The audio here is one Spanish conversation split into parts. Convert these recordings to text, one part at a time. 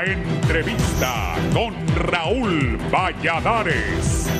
La entrevista con Raúl Valladares.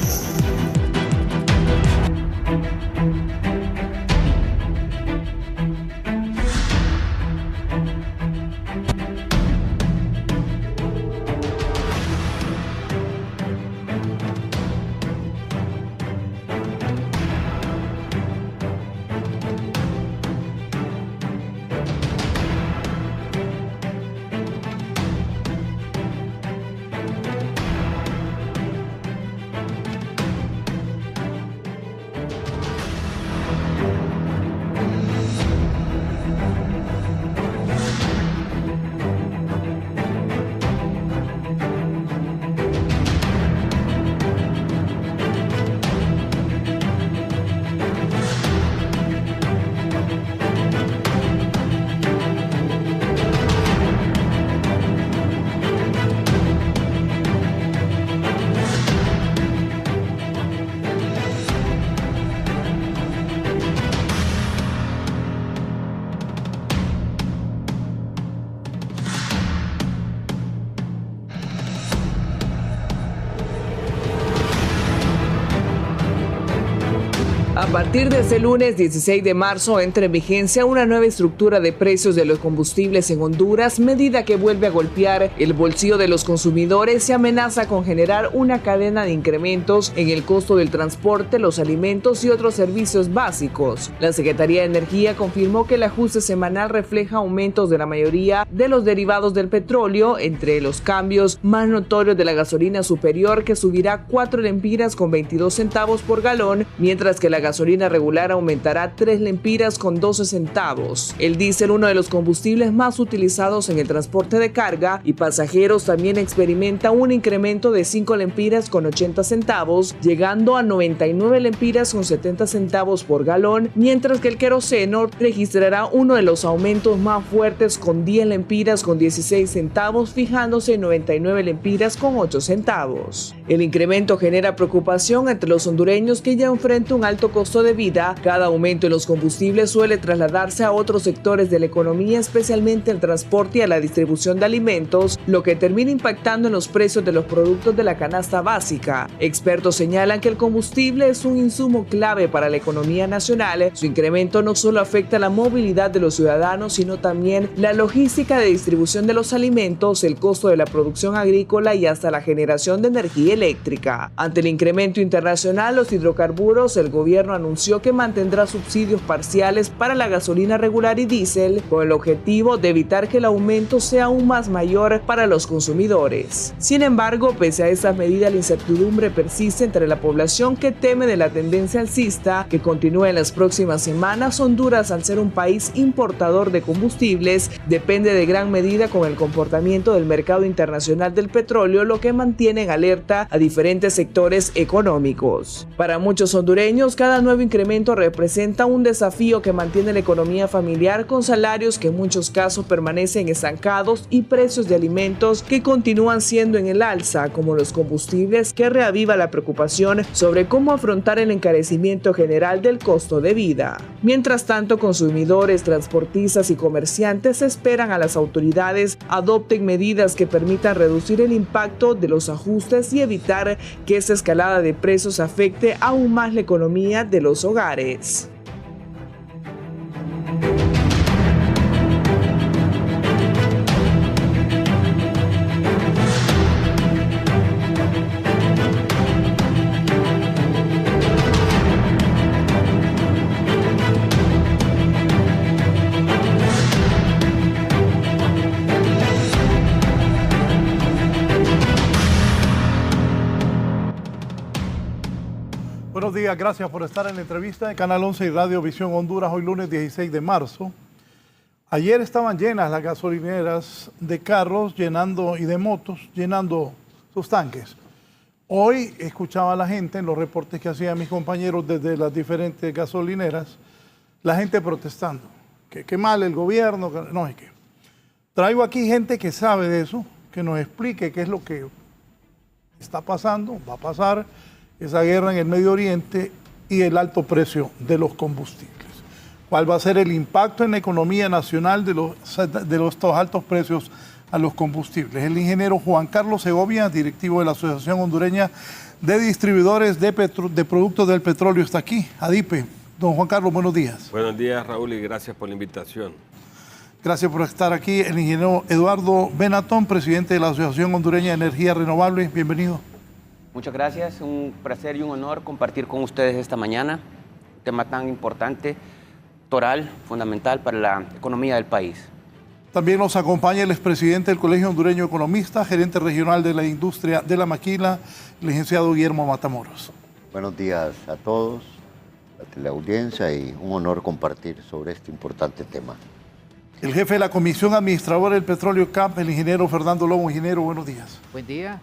A partir de este lunes 16 de marzo entra en vigencia una nueva estructura de precios de los combustibles en Honduras, medida que vuelve a golpear el bolsillo de los consumidores y amenaza con generar una cadena de incrementos en el costo del transporte, los alimentos y otros servicios básicos. La Secretaría de Energía confirmó que el ajuste semanal refleja aumentos de la mayoría de los derivados del petróleo, entre los cambios más notorios de la gasolina superior, que subirá 4 lempiras con 22 centavos por galón, mientras que la gasolina regular aumentará 3 lempiras con 12 centavos. El diésel, uno de los combustibles más utilizados en el transporte de carga y pasajeros, también experimenta un incremento de 5 lempiras con 80 centavos, llegando a 99 lempiras con 70 centavos por galón, mientras que el queroseno registrará uno de los aumentos más fuertes con 10 lempiras con 16 centavos, fijándose en 99 lempiras con 8 centavos. El incremento genera preocupación entre los hondureños, que ya enfrentan un alto costo de vida. Cada aumento en los combustibles suele trasladarse a otros sectores de la economía, especialmente el transporte y a la distribución de alimentos, lo que termina impactando en los precios de los productos de la canasta básica. Expertos señalan que el combustible es un insumo clave para la economía nacional. Su incremento no solo afecta la movilidad de los ciudadanos, sino también la logística de distribución de los alimentos, el costo de la producción agrícola y hasta la generación de energía eléctrica. Ante el incremento internacional, los hidrocarburos, el gobierno anunció que mantendrá subsidios parciales para la gasolina regular y diésel, con el objetivo de evitar que el aumento sea aún más mayor para los consumidores. Sin embargo, pese a esas medidas, la incertidumbre persiste entre la población, que teme de la tendencia alcista que continúe en las próximas semanas. Honduras, al ser un país importador de combustibles, depende de gran medida con el comportamiento del mercado internacional del petróleo, lo que mantiene en alerta a diferentes sectores económicos. Para muchos hondureños, cada nuevo incremento representa un desafío que mantiene la economía familiar, con salarios que en muchos casos permanecen estancados y precios de alimentos que continúan siendo en el alza, como los combustibles, que reaviva la preocupación sobre cómo afrontar el encarecimiento general del costo de vida. Mientras tanto, consumidores, transportistas y comerciantes esperan a las autoridades adopten medidas que permitan reducir el impacto de los ajustes y evitar que esa escalada de precios afecte aún más la economía de los hogares. Buenos días, gracias por estar en la entrevista de Canal 11 y Radio Visión Honduras, hoy lunes 16 de marzo. Ayer estaban llenas las gasolineras de carros y de motos llenando sus tanques. Hoy escuchaba a la gente en los reportes que hacían mis compañeros desde las diferentes gasolineras, la gente protestando, que mal el gobierno, no es que. Traigo aquí gente que sabe de eso, que nos explique qué es lo que está pasando, va a pasar, esa guerra en el Medio Oriente y el alto precio de los combustibles. ¿Cuál va a ser el impacto en la economía nacional de estos altos precios a los combustibles. El ingeniero Juan Carlos Segovia, directivo de la Asociación Hondureña de Distribuidores de Productos del Petróleo, está aquí, ADIPE. Don Juan Carlos, buenos días. Buenos días, Raúl, y gracias por la invitación. Gracias por estar aquí. El ingeniero Eduardo Benatón, presidente de la Asociación Hondureña de Energía Renovable. Bienvenido. Muchas gracias. Un placer y un honor compartir con ustedes esta mañana un tema tan importante, toral, fundamental para la economía del país. También nos acompaña el expresidente del Colegio Hondureño de Economistas, gerente regional de la industria de la maquila, el licenciado Guillermo Matamoros. Buenos días a todos, a la teleaudiencia, y un honor compartir sobre este importante tema. El jefe de la Comisión Administradora del Petróleo CAP, el ingeniero Fernando Lobo. Ingeniero, buenos días. Buen día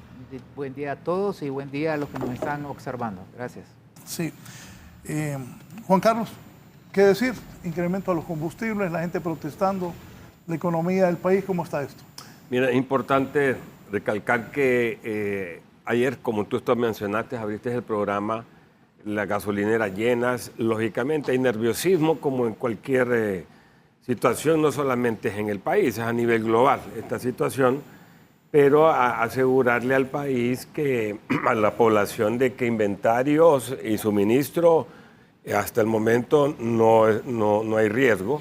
a todos y buen día a los que nos están observando. Gracias. Sí. Juan Carlos, ¿qué decir? Incremento a los combustibles, la gente protestando, la economía del país, ¿cómo está esto? Mira, es importante recalcar que ayer, como tú mencionaste, abriste el programa, las gasolineras llenas. Lógicamente hay nerviosismo como en cualquier situación, no solamente es en el país, es a nivel global esta situación, pero asegurarle al país, a la población, de que inventarios y suministro hasta el momento no hay riesgo.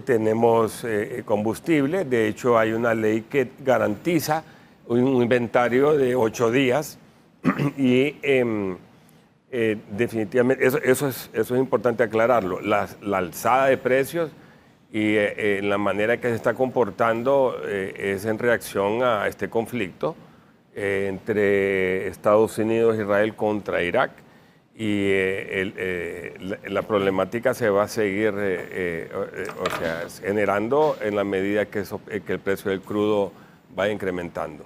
Tenemos combustible, de hecho hay una ley que garantiza un inventario de 8 días y definitivamente eso es importante aclararlo. La alzada de precios y la manera que se está comportando es en reacción a este conflicto entre Estados Unidos e Israel contra Irak. Y la problemática se va a seguir generando en la medida que el precio del crudo va incrementando.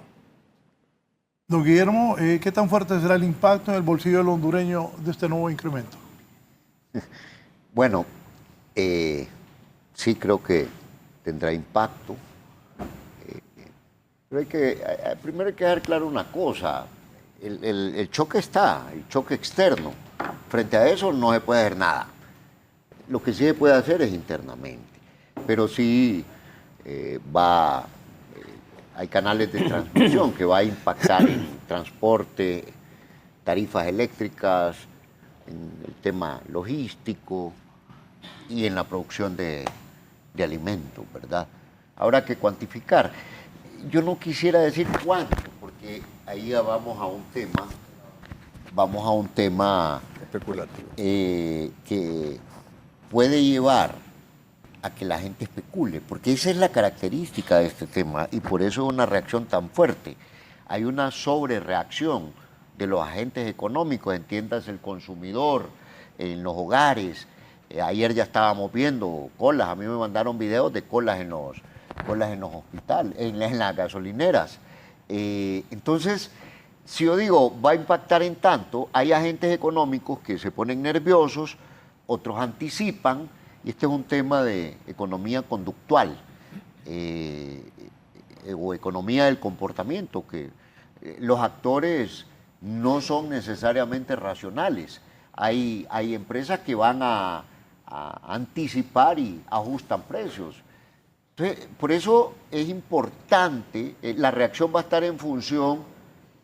Don Guillermo, ¿qué tan fuerte será el impacto en el bolsillo del hondureño de este nuevo incremento? Bueno, sí creo que tendrá impacto. Pero primero hay que dejar claro una cosa. El choque está, el choque externo. Frente a eso no se puede hacer nada. Lo que sí se puede hacer es internamente. Pero sí hay canales de transmisión que va a impactar en transporte, tarifas eléctricas, en el tema logístico y en la producción de alimentos, ¿verdad? Habrá que cuantificar. Yo no quisiera decir cuánto, porque ahí ya vamos a un tema Especulativo. Que puede llevar a que la gente especule, porque esa es la característica de este tema y por eso es una reacción tan fuerte. Hay una sobrereacción de los agentes económicos, entiéndase el consumidor, en los hogares. Ayer ya estábamos viendo colas, a mí me mandaron videos de colas en los hospitales, en las gasolineras. Entonces, si yo digo, va a impactar en tanto, hay agentes económicos que se ponen nerviosos, otros anticipan, y este es un tema de economía conductual o economía del comportamiento, que los actores no son necesariamente racionales. Hay empresas que van a anticipar y ajustan precios. Entonces, por eso es importante, la reacción va a estar en función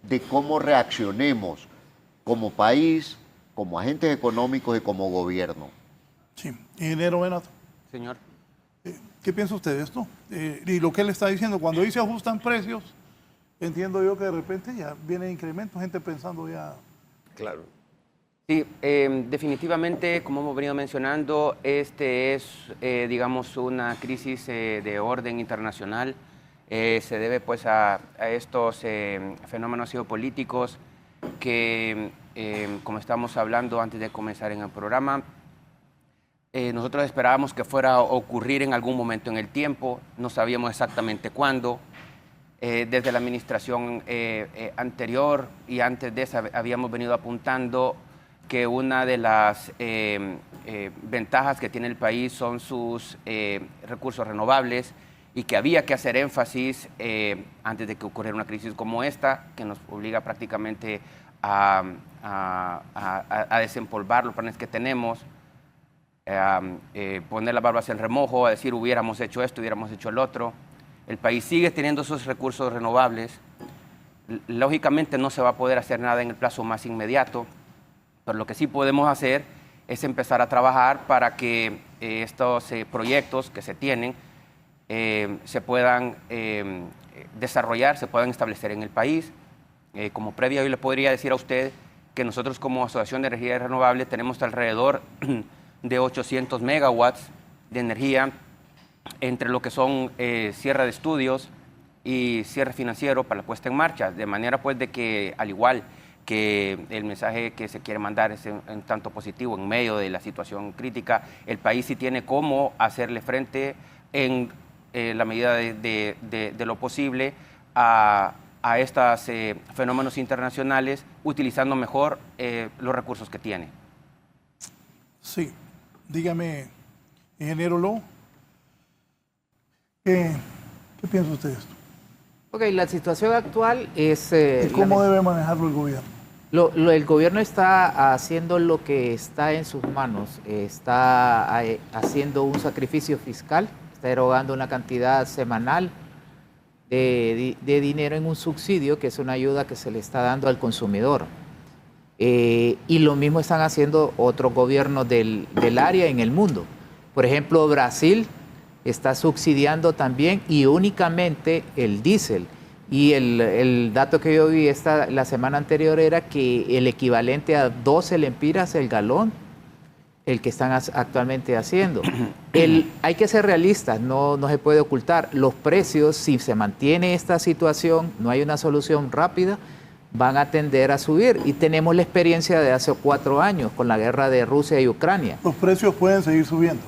de cómo reaccionemos como país, como agentes económicos y como gobierno. Sí, ingeniero Benato. Señor. ¿Qué piensa usted de esto? Y lo que él está diciendo, cuando dice ajustan precios, entiendo yo que de repente ya viene incremento, gente pensando ya... Claro. Sí, definitivamente, como hemos venido mencionando, este es, digamos, una crisis de orden internacional. Se debe pues a estos fenómenos geopolíticos que, como estamos hablando antes de comenzar en el programa, nosotros esperábamos que fuera a ocurrir en algún momento en el tiempo, no sabíamos exactamente cuándo. Desde la administración anterior y antes de esa habíamos venido apuntando que una de las ventajas que tiene el país son sus recursos renovables y que había que hacer énfasis antes de que ocurriera una crisis como esta, que nos obliga prácticamente a desempolvar los planes que tenemos, poner las barbas en remojo, a decir hubiéramos hecho esto, hubiéramos hecho el otro. el país sigue teniendo esos recursos renovables. Lógicamente no se va a poder hacer nada en el plazo más inmediato, pero lo que sí podemos hacer es empezar a trabajar para que estos proyectos que se tienen se puedan desarrollar, se puedan establecer en el país. Como previa, yo le podría decir a usted que nosotros como Asociación de Energía Renovable tenemos alrededor de 800 megawatts de energía entre lo que son cierre de estudios y cierre financiero para la puesta en marcha, de manera pues de que, al igual que el mensaje que se quiere mandar es en tanto positivo en medio de la situación crítica, el país sí tiene cómo hacerle frente en la medida de lo posible a estos fenómenos internacionales, utilizando mejor los recursos que tiene. Sí, dígame, ingeniero Lo, ¿qué piensa usted de esto? Ok, la situación actual es... ¿Y cómo debe manejarlo el gobierno? El gobierno está haciendo lo que está en sus manos, está haciendo un sacrificio fiscal, está erogando una cantidad semanal de dinero en un subsidio, que es una ayuda que se le está dando al consumidor. Y lo mismo están haciendo otros gobiernos del área en el mundo. Por ejemplo, Brasil está subsidiando también y únicamente el diésel. Y el dato que yo vi la semana anterior era que el equivalente a 12 lempiras el galón, el que están actualmente haciendo. Hay que ser realistas, no se puede ocultar. Los precios, si se mantiene esta situación, no hay una solución rápida, van a tender a subir. Y tenemos la experiencia de hace 4 años con la guerra de Rusia y Ucrania. Los precios pueden seguir subiendo.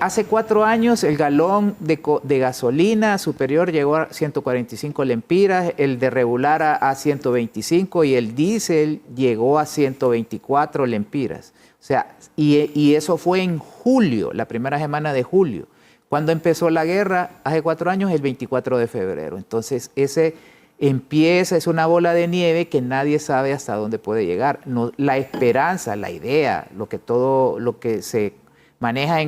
Hace 4 años el galón de gasolina superior llegó a 145 lempiras, el de regular a 125 y el diésel llegó a 124 lempiras. O sea, y eso fue en julio, la primera semana de julio. Cuando empezó la guerra, hace 4 años, el 24 de febrero. Entonces, es una bola de nieve que nadie sabe hasta dónde puede llegar. No, la esperanza, la idea, todo lo que se maneja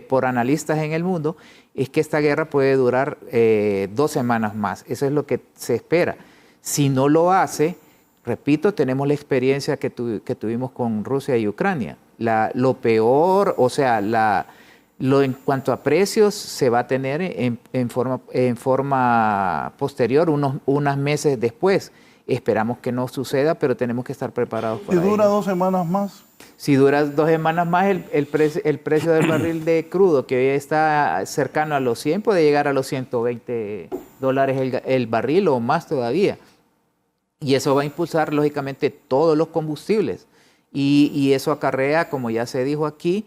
por analistas en el mundo, es que esta guerra puede durar 2 semanas más. Eso es lo que se espera. Si no lo hace, repito, tenemos la experiencia que tuvimos con Rusia y Ucrania. Lo peor, o sea, en cuanto a precios, se va a tener en forma posterior, unos meses después. Esperamos que no suceda, pero tenemos que estar preparados para ello. ¿Y dura 2 semanas más? Si dura 2 semanas más, el precio del barril de crudo, que hoy está cercano a los 100, puede llegar a los $120 el barril o más todavía. Y eso va a impulsar, lógicamente, todos los combustibles. Y eso acarrea, como ya se dijo aquí,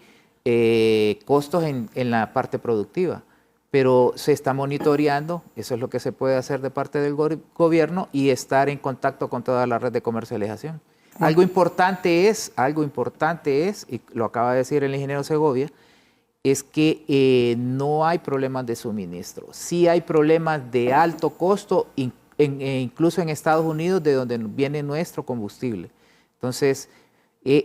costos en la parte productiva. Pero se está monitoreando, eso es lo que se puede hacer de parte del gobierno y estar en contacto con toda la red de comercialización. Algo importante es, y lo acaba de decir el ingeniero Segovia, es que no hay problemas de suministro. Sí hay problemas de alto costo, incluso en Estados Unidos, de donde viene nuestro combustible. Entonces,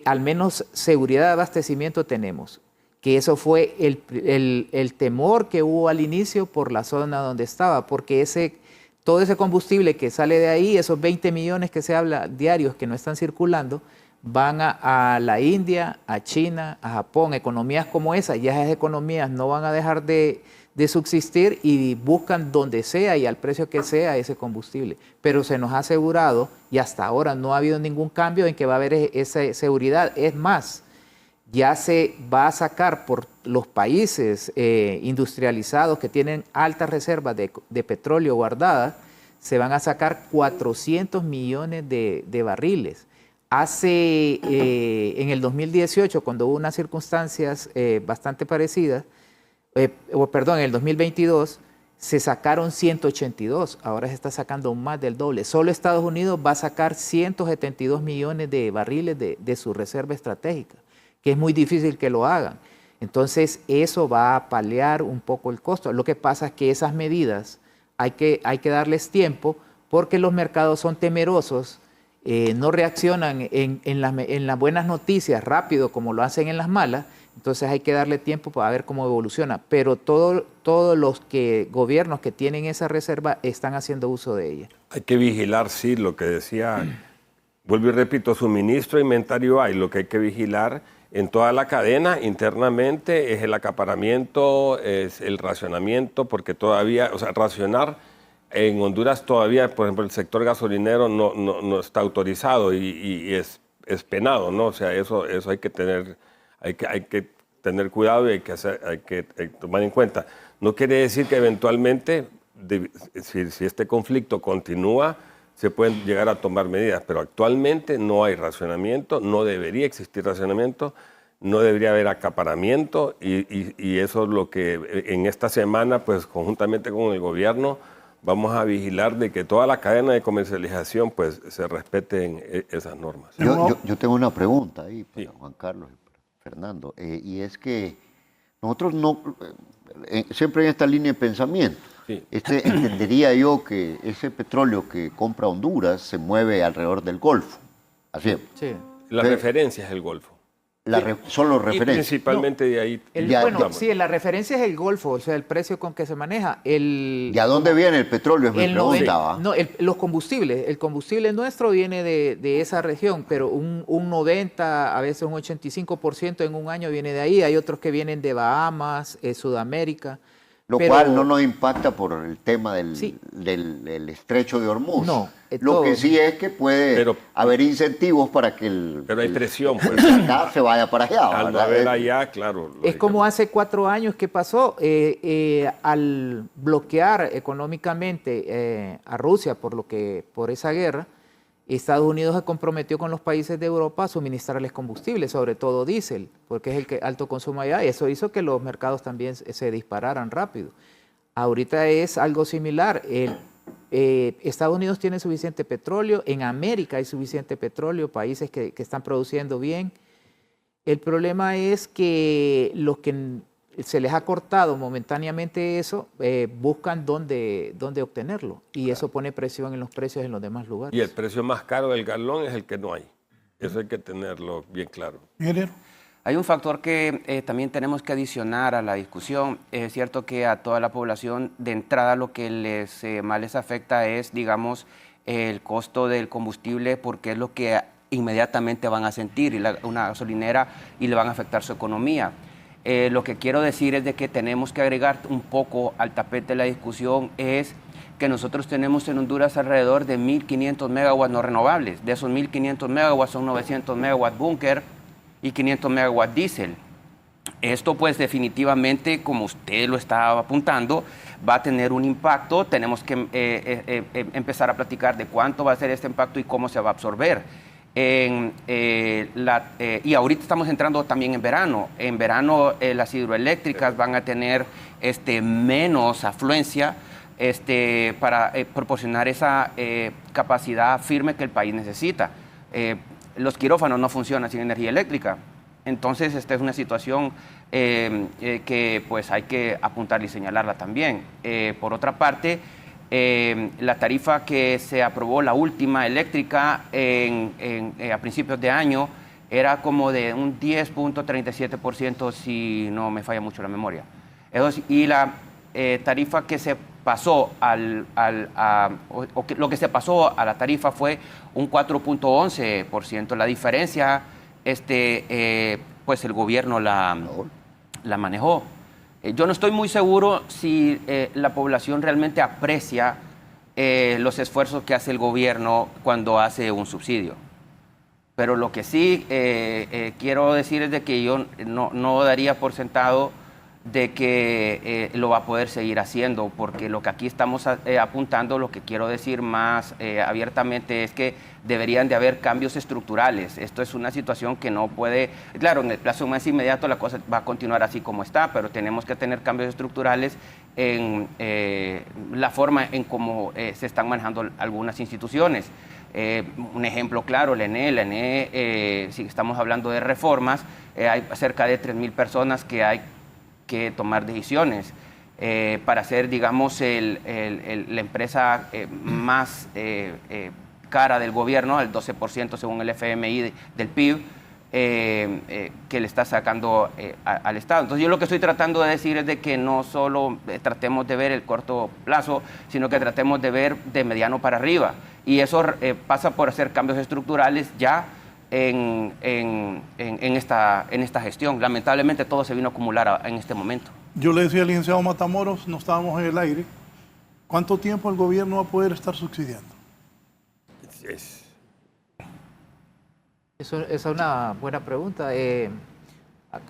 al menos seguridad de abastecimiento tenemos, que eso fue el temor que hubo al inicio por la zona donde estaba, porque todo ese combustible que sale de ahí, esos 20 millones que se habla diarios que no están circulando, van a la India, a China, a Japón. Economías como esa, ya esas economías no van a dejar de subsistir y buscan donde sea y al precio que sea ese combustible. Pero se nos ha asegurado, y hasta ahora no ha habido ningún cambio en que va a haber esa seguridad. Es más, ya se va a sacar por los países industrializados que tienen altas reservas de petróleo guardadas, se van a sacar 400 millones de barriles. En el 2018, cuando hubo unas circunstancias bastante parecidas, en el 2022, se sacaron 182, ahora se está sacando más del doble. Solo Estados Unidos va a sacar 172 millones de barriles de su reserva estratégica, que es muy difícil que lo hagan. Entonces, eso va a paliar un poco el costo. Lo que pasa es que esas medidas hay que darles tiempo porque los mercados son temerosos, no reaccionan en las buenas noticias rápido como lo hacen en las malas. Entonces hay que darle tiempo para ver cómo evoluciona. Pero todos los gobiernos que tienen esa reserva están haciendo uso de ella. Hay que vigilar, sí, lo que decía, vuelvo y repito, suministro e inventario hay. Lo que hay que vigilar en toda la cadena internamente es el acaparamiento, es el racionamiento, porque todavía, o sea, racionar en Honduras todavía, por ejemplo, el sector gasolinero no está autorizado y es penado, ¿no? O sea, eso hay que tener cuidado y hay que tomar en cuenta. No quiere decir que eventualmente, si este conflicto continúa, se pueden llegar a tomar medidas, pero actualmente no hay racionamiento, no debería existir racionamiento, no debería haber acaparamiento y eso es lo que en esta semana, pues conjuntamente con el gobierno, vamos a vigilar de que toda la cadena de comercialización pues se respeten esas normas. Yo tengo una pregunta ahí para Sí. Juan Carlos y para Fernando, y es que nosotros siempre en esta línea de pensamiento, Sí. entendería yo que ese petróleo que compra Honduras se mueve alrededor del Golfo. Así es. Sí. La referencia es el Golfo. Solo Y referencia. principalmente de ahí. Sí, la referencia es el Golfo, o sea, el precio con que se maneja. ¿Y a dónde viene el petróleo? Es mi pregunta. ¿Va? No, los combustibles. El combustible nuestro viene de esa región, pero un 90, a veces un 85% en un año viene de ahí. Hay otros que vienen de Bahamas, Sudamérica. Lo cual no nos impacta por el tema del estrecho de Hormuz. No, Lo que sí es que puede haber incentivos para que Pero hay presión, pues. acá se vaya para allá. Al no ¿verdad? haber allá, claro. Es como hace 4 años que pasó, al bloquear económicamente a Rusia por esa guerra, Estados Unidos se comprometió con los países de Europa a suministrarles combustible, sobre todo diésel, porque es el que alto consumo allá, y eso hizo que los mercados también se dispararan rápido. Ahorita es algo similar. Estados Unidos tiene suficiente petróleo, en América hay suficiente petróleo, países que están produciendo bien. El problema es que los que se les ha cortado momentáneamente eso, buscan dónde obtenerlo. Y eso pone presión en los precios en los demás lugares. Y el precio más caro del galón es el que no hay. Eso hay que tenerlo bien claro. Ingeniero. Hay un factor que también tenemos que adicionar a la discusión. Es cierto que a toda la población de entrada lo que más les afecta es, digamos, el costo del combustible, porque es lo que inmediatamente van a sentir una gasolinera y le van a afectar su economía. Lo que quiero decir es de que tenemos que agregar un poco al tapete de la discusión es que nosotros tenemos en Honduras alrededor de 1.500 megawatts no renovables. De esos 1.500 megawatts son 900 megawatts búnker y 500 megawatts diésel. Esto pues definitivamente, como usted lo estaba apuntando, va a tener un impacto. Tenemos que empezar a platicar de cuánto va a ser este impacto y cómo se va a absorber. Y ahorita estamos entrando también en verano. En verano las hidroeléctricas van a tener menos afluencia para proporcionar esa capacidad firme que el país necesita. Los quirófanos no funcionan sin energía eléctrica. Entonces esta es una situación que pues hay que apuntar y señalarla también. Por otra parte, la tarifa que se aprobó, la última eléctrica a principios de año, era como de un 10.37%, si no me falla mucho la memoria. Y la tarifa que se pasó lo que se pasó a la tarifa fue un 4.11%. La diferencia, pues el gobierno la manejó. Yo no estoy muy seguro si la población realmente aprecia los esfuerzos que hace el gobierno cuando hace un subsidio. Pero lo que sí quiero decir es de que yo no daría por sentado de que lo va a poder seguir haciendo, porque lo que aquí estamos apuntando, lo que quiero decir más abiertamente es que deberían de haber cambios estructurales. Esto es una situación que no puede, claro, en el plazo más inmediato la cosa va a continuar así como está, pero tenemos que tener cambios estructurales en la forma en cómo se están manejando algunas instituciones. Un ejemplo claro, la ENE, si estamos hablando de reformas, hay cerca de 3,000 personas que hay que tomar decisiones para ser, digamos, la empresa más cara del gobierno, el 12% según el FMI del PIB. que le está sacando al Estado. Entonces yo lo que estoy tratando de decir es de que no solo tratemos de ver el corto plazo, sino que tratemos de ver de mediano para arriba. Y eso pasa por hacer cambios estructurales ya en esta gestión. Lamentablemente todo se vino a acumular en este momento. Yo le decía al licenciado Matamoros, no estábamos en el aire, ¿cuánto tiempo el gobierno va a poder estar subsidiando? Esa es una buena pregunta.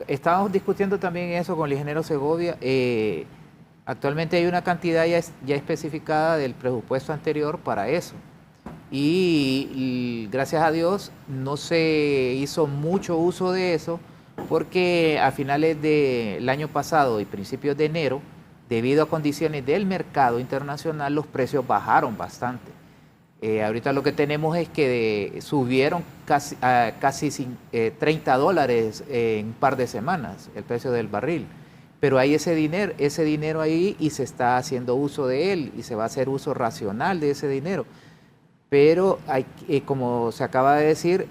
Estábamos discutiendo también eso con el ingeniero Segovia. Actualmente hay una cantidad ya especificada del presupuesto anterior para eso. Y gracias a Dios no se hizo mucho uso de eso porque a finales del año pasado y principios de enero, debido a condiciones del mercado internacional, los precios bajaron bastante. Ahorita lo que tenemos es que subieron casi $30 en un par de semanas el precio del barril. Pero hay ese dinero ahí y se está haciendo uso de él y se va a hacer uso racional de ese dinero. Pero como se acaba de decir,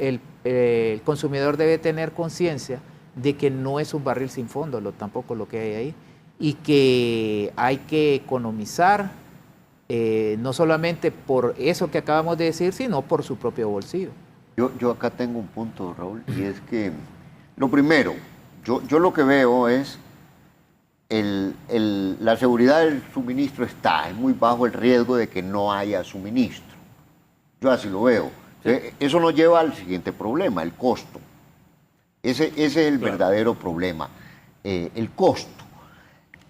el consumidor debe tener conciencia de que no es un barril sin fondo, tampoco lo que hay ahí, y que hay que economizar. No solamente por eso que acabamos de decir, sino por su propio bolsillo. Yo acá tengo un punto, Raúl, y es que lo primero, yo lo que veo es la seguridad del suministro es muy bajo el riesgo de que no haya suministro. Yo así lo veo. Sí. Eso nos lleva al siguiente problema, el costo. Ese es el verdadero problema, el costo.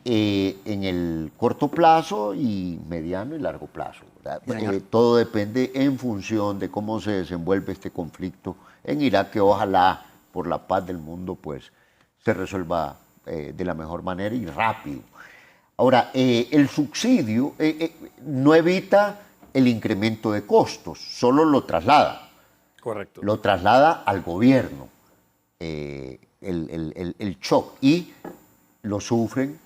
En el corto plazo y mediano y largo plazo, ¿verdad? Todo depende en función de cómo se desenvuelve este conflicto en Irak, que ojalá por la paz del mundo pues se resuelva de la mejor manera y rápido. Ahora, el subsidio no evita el incremento de costos, solo lo traslada. Correcto. Lo traslada al gobierno, el shock, y lo sufren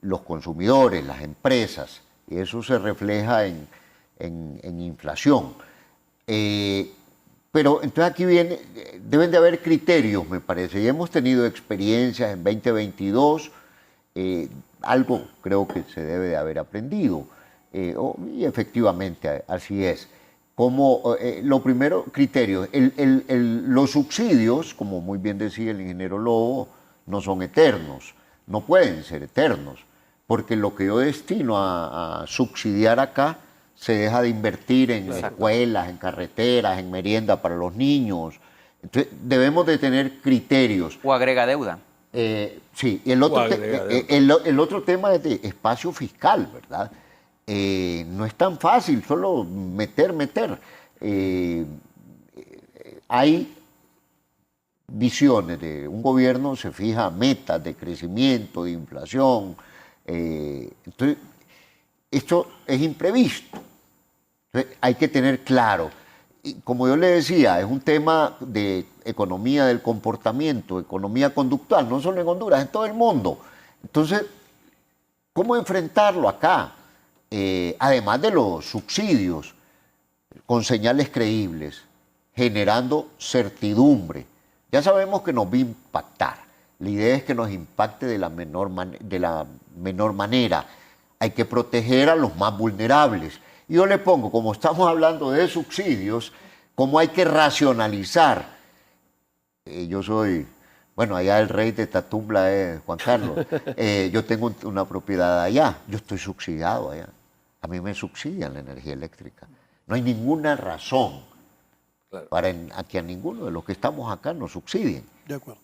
los consumidores, las empresas, y eso se refleja en inflación. Pero entonces aquí deben de haber criterios, me parece, y hemos tenido experiencias en 2022, algo creo que se debe de haber aprendido, y efectivamente así es. Lo primero, criterios, los subsidios, como muy bien decía el ingeniero Lobo, no son eternos, no pueden ser eternos, porque lo que yo destino a subsidiar acá se deja de invertir en escuelas, en carreteras, en merienda para los niños. Entonces, debemos de tener criterios. O agrega deuda. Sí, y el otro tema es de espacio fiscal, ¿verdad? No es tan fácil, solo meter. Hay visiones de un gobierno, se fija metas de crecimiento, de inflación. Entonces, esto es imprevisto. Entonces, hay que tener claro. Y como yo le decía, es un tema de economía del comportamiento, economía conductual, no solo en Honduras, en todo el mundo. Entonces, ¿cómo enfrentarlo acá? Además de los subsidios, con señales creíbles, generando certidumbre. Ya sabemos que nos va a impactar. La idea es que nos impacte de la menor manera. Hay que proteger a los más vulnerables. Y yo le pongo, como estamos hablando de subsidios, cómo hay que racionalizar. Yo soy, bueno, allá el rey de Tatumbla es Juan Carlos. Yo tengo una propiedad allá. Yo estoy subsidiado allá. A mí me subsidian la energía eléctrica. No hay ninguna razón para que a ninguno de los que estamos acá nos subsidien. De acuerdo.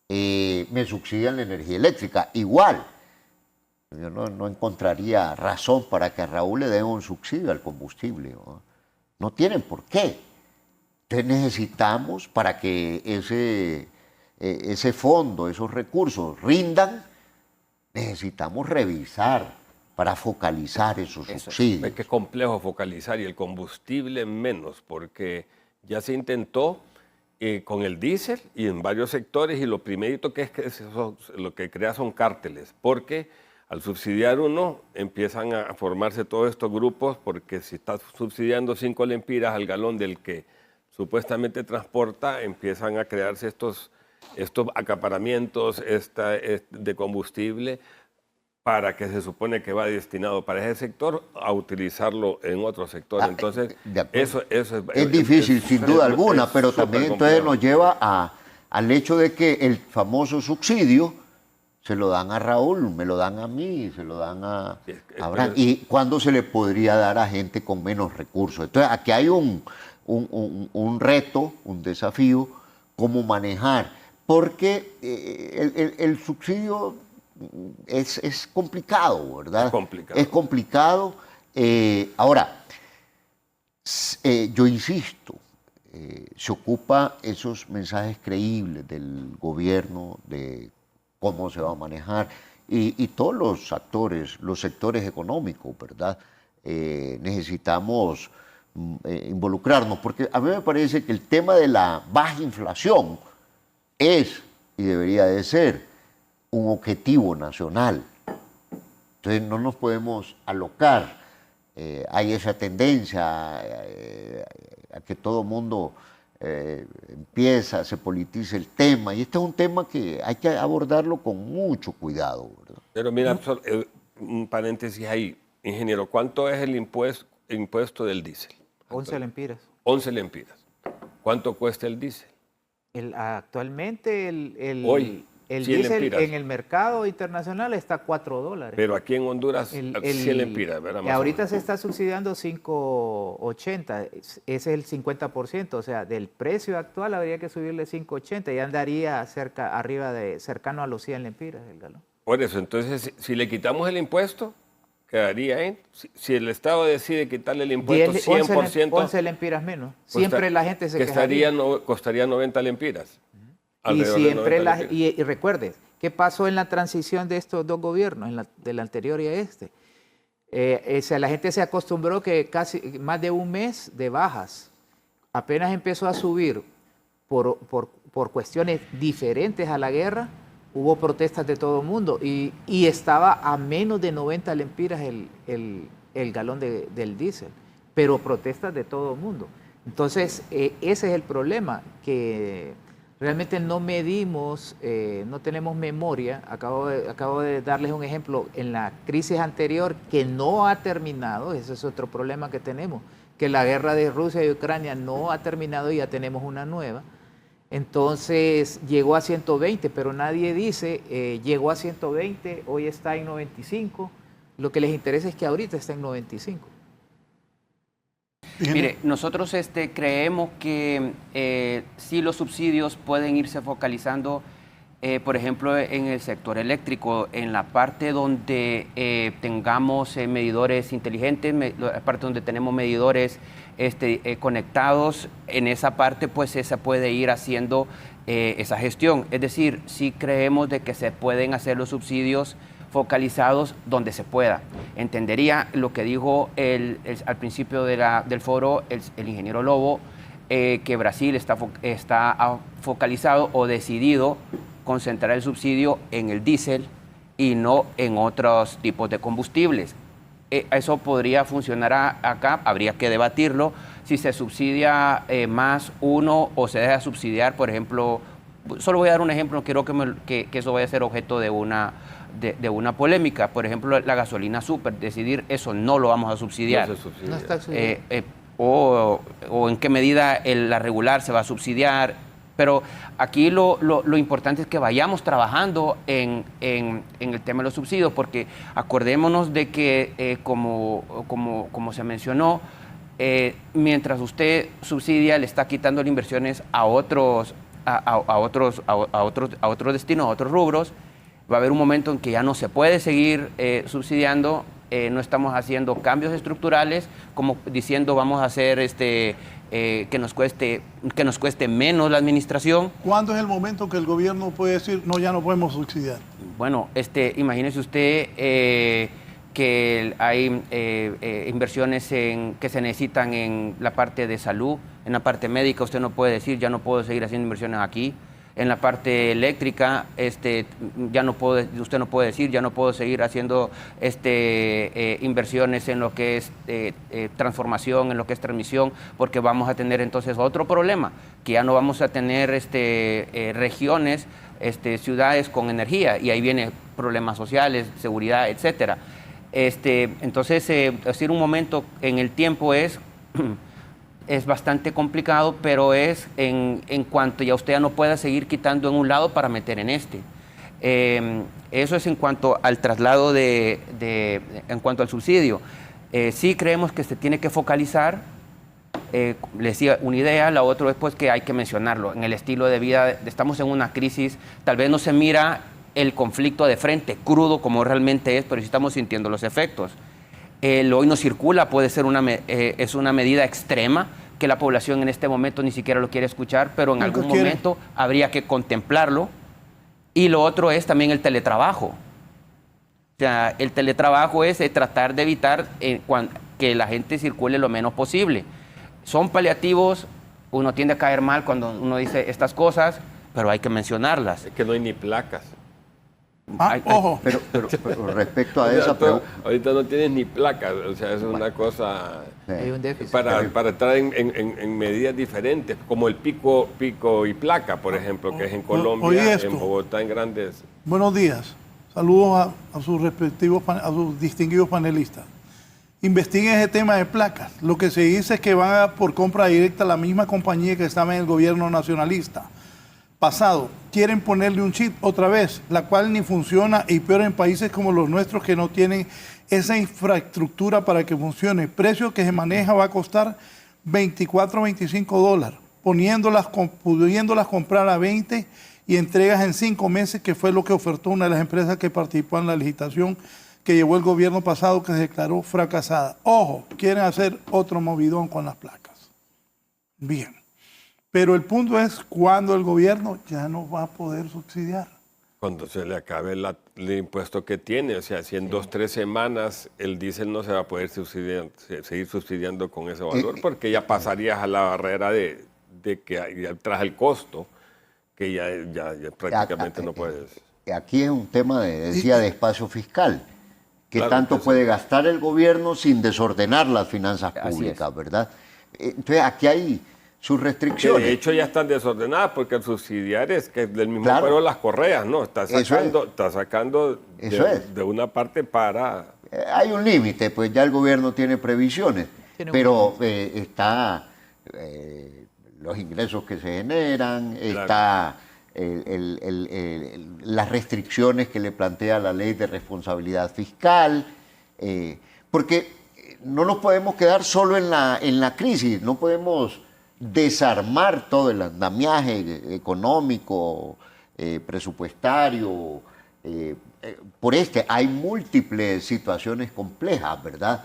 Me subsidian la energía eléctrica. Igual, yo no encontraría razón para que a Raúl le den un subsidio al combustible. No tienen por qué. Entonces necesitamos, para que ese fondo, esos recursos rindan, necesitamos revisar para focalizar esos subsidios. Es que es complejo focalizar, y el combustible menos, porque ya se intentó con el diésel y en varios sectores, y lo primerito que lo que crea son cárteles, porque al subsidiar uno empiezan a formarse todos estos grupos, porque si estás subsidiando 5 lempiras al galón del que supuestamente transporta, empiezan a crearse estos acaparamientos de combustible para que se supone que va destinado para ese sector a utilizarlo en otro sector. Entonces, eso es difícil, sin duda alguna, pero también entonces nos lleva al hecho de que el famoso subsidio se lo dan a Raúl, me lo dan a mí, se lo dan a Abraham. ¿Y cuándo se le podría dar a gente con menos recursos? Entonces, aquí hay un reto, un desafío, cómo manejar, porque el subsidio es complicado, ¿verdad? Es complicado. Es complicado. Ahora, yo insisto, se ocupa esos mensajes creíbles del gobierno, de cómo se va a manejar, y todos los actores, los sectores económicos, ¿verdad? Necesitamos involucrarnos, porque a mí me parece que el tema de la baja inflación es, y debería de ser, un objetivo nacional. Entonces no nos podemos alocar. Hay esa tendencia a que todo el mundo se politice el tema, y este es un tema que hay que abordarlo con mucho cuidado, ¿verdad? Pero mira, un paréntesis ahí, ingeniero, ¿cuánto es el impuesto del diésel? 11 lempiras. 11 lempiras. ¿Cuánto cuesta el diésel? Actualmente Hoy, el 100 diésel lempiras. en el mercado internacional está a $4. Pero aquí en Honduras, 100 lempiras, ¿verdad? Ahorita se está subsidiando 5.80, ese es el 50%, o sea, del precio actual habría que subirle 5.80, ya andaría cercano a los 100 lempiras el galón. Por eso, entonces, si le quitamos el impuesto, quedaría en, si el Estado decide quitarle el impuesto 100%, 11 lempiras menos. Siempre la gente se quejaría. Costaría 90 lempiras. Y siempre y recuerde, ¿qué pasó en la transición de estos dos gobiernos, del anterior y a este? La gente se acostumbró que casi más de un mes de bajas. Apenas empezó a subir por cuestiones diferentes a la guerra, hubo protestas de todo el mundo y estaba a menos de 90 lempiras el galón del diésel, pero protestas de todo el mundo. Entonces, ese es el problema, que realmente no medimos, no tenemos memoria. Acabo de darles un ejemplo en la crisis anterior que no ha terminado, ese es otro problema que tenemos, que la guerra de Rusia y Ucrania no ha terminado y ya tenemos una nueva. Entonces llegó a 120, pero nadie dice, llegó a 120, hoy está en 95, lo que les interesa es que ahorita está en 95. Mire, nosotros creemos que sí los subsidios pueden irse focalizando, por ejemplo, en el sector eléctrico, en la parte donde tengamos medidores inteligentes, la parte donde tenemos medidores conectados, en esa parte pues se puede ir haciendo esa gestión. Es decir, sí creemos de que se pueden hacer los subsidios focalizados donde se pueda. Entendería lo que dijo al principio del foro el ingeniero Lobo, que Brasil está focalizado o decidido concentrar el subsidio en el diésel y no en otros tipos de combustibles. Eso podría funcionar acá, habría que debatirlo, si se subsidia más uno o se deja subsidiar, por ejemplo, solo voy a dar un ejemplo, quiero que eso vaya a ser objeto de una polémica. Por ejemplo, la gasolina super, decidir eso no lo vamos a subsidiar. No se subsidia. No está subsidiado. O en qué medida la regular se va a subsidiar. Pero aquí lo importante es que vayamos trabajando en el tema de los subsidios, porque acordémonos de que, como se mencionó, mientras usted subsidia, le está quitando las inversiones a otros destinos, a otros rubros. Va a haber un momento en que ya no se puede seguir subsidiando, no estamos haciendo cambios estructurales, como diciendo vamos a hacer que nos cueste menos la administración. ¿Cuándo es el momento que el gobierno puede decir, no, ya no podemos subsidiar? Bueno, imagínese usted que hay inversiones que se necesitan en la parte de salud, en la parte médica. Usted no puede decir, ya no puedo seguir haciendo inversiones aquí. en la parte eléctrica, ya no puedo, usted no puede decir, ya no puedo seguir haciendo inversiones en lo que es transformación, en lo que es transmisión, porque vamos a tener entonces otro problema, que ya no vamos a tener regiones, ciudades con energía, y ahí vienen problemas sociales, seguridad, etcétera. Entonces, decir un momento en el tiempo es bastante complicado, pero es en cuanto ya usted ya no pueda seguir quitando en un lado para meter en este. Eso es en cuanto al traslado en cuanto al subsidio. Sí creemos que se tiene que focalizar, les decía una idea, la otra es pues que hay que mencionarlo, en el estilo de vida, estamos en una crisis, tal vez no se mira el conflicto de frente, crudo como realmente es, pero sí estamos sintiendo los efectos. El hoy no circula puede ser es una medida extrema que la población en este momento ni siquiera lo quiere escuchar, pero en algún momento habría que contemplarlo. Y lo otro es también el teletrabajo. O sea, el teletrabajo es tratar de evitar que la gente circule lo menos posible. Son paliativos, uno tiende a caer mal cuando uno dice estas cosas, pero hay que mencionarlas. Es que no hay ni placas. Ojo. Pero respecto a esa pregunta. Ahorita no tienes ni placas, o sea, es una cosa Hay un déficit. para entrar en medidas diferentes, como el pico y placa, por ejemplo, que es en Colombia, en Bogotá, en grandes. Buenos días. Saludos a sus respectivos, a sus distinguidos panelistas. Investiguen ese tema de placas. Lo que se dice es que van por compra directa a la misma compañía que estaba en el gobierno nacionalista pasado. Quieren ponerle un chip otra vez, la cual ni funciona, y peor en países como los nuestros que no tienen esa infraestructura para que funcione. El precio que se maneja va a costar 24 o 25 dólares, pudiéndolas comprar a 20 y entregas en 5 meses, que fue lo que ofertó una de las empresas que participó en la licitación que llevó el gobierno pasado, que se declaró fracasada. Ojo, quieren hacer otro movidón con las placas. Bien. Pero el punto es cuando el gobierno ya no va a poder subsidiar. Cuando se le acabe el impuesto que tiene, o sea, si en 2 o 3 semanas el diésel no se va a poder seguir subsidiando con ese valor, porque ya pasarías a la barrera de que ya tras el costo, que ya prácticamente no puedes. Aquí es un tema de espacio fiscal. ¿Qué Claro, tanto puede gastar el gobierno sin desordenar las finanzas públicas, verdad? Entonces, aquí hay sus restricciones. De hecho, ya están desordenadas porque el subsidiar es que del mismo pueblo las correas, ¿no? Está sacando de una parte para... Hay un límite, pues ya el gobierno tiene previsiones, pero está los ingresos que se generan, claro. Está las restricciones que le plantea la ley de responsabilidad fiscal, porque no nos podemos quedar solo en la crisis, no podemos desarmar todo el andamiaje económico, presupuestario. Hay múltiples situaciones complejas, ¿verdad?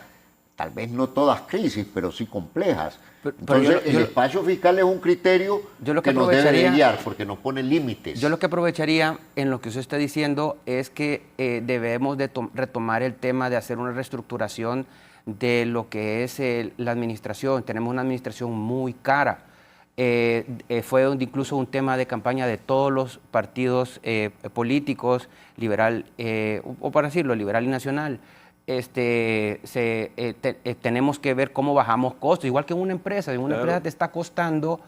Tal vez no todas crisis, pero sí complejas. Entonces, el espacio fiscal es un criterio que nos debe de guiar porque nos pone límites. Yo lo que aprovecharía en lo que usted está diciendo es que debemos de retomar el tema de hacer una reestructuración de lo que es la administración. Tenemos una administración muy cara. Fue incluso un tema de campaña de todos los partidos políticos, liberal, o para decirlo, liberal y nacional. Tenemos que ver cómo bajamos costos, igual que en una empresa. En una empresa te está costando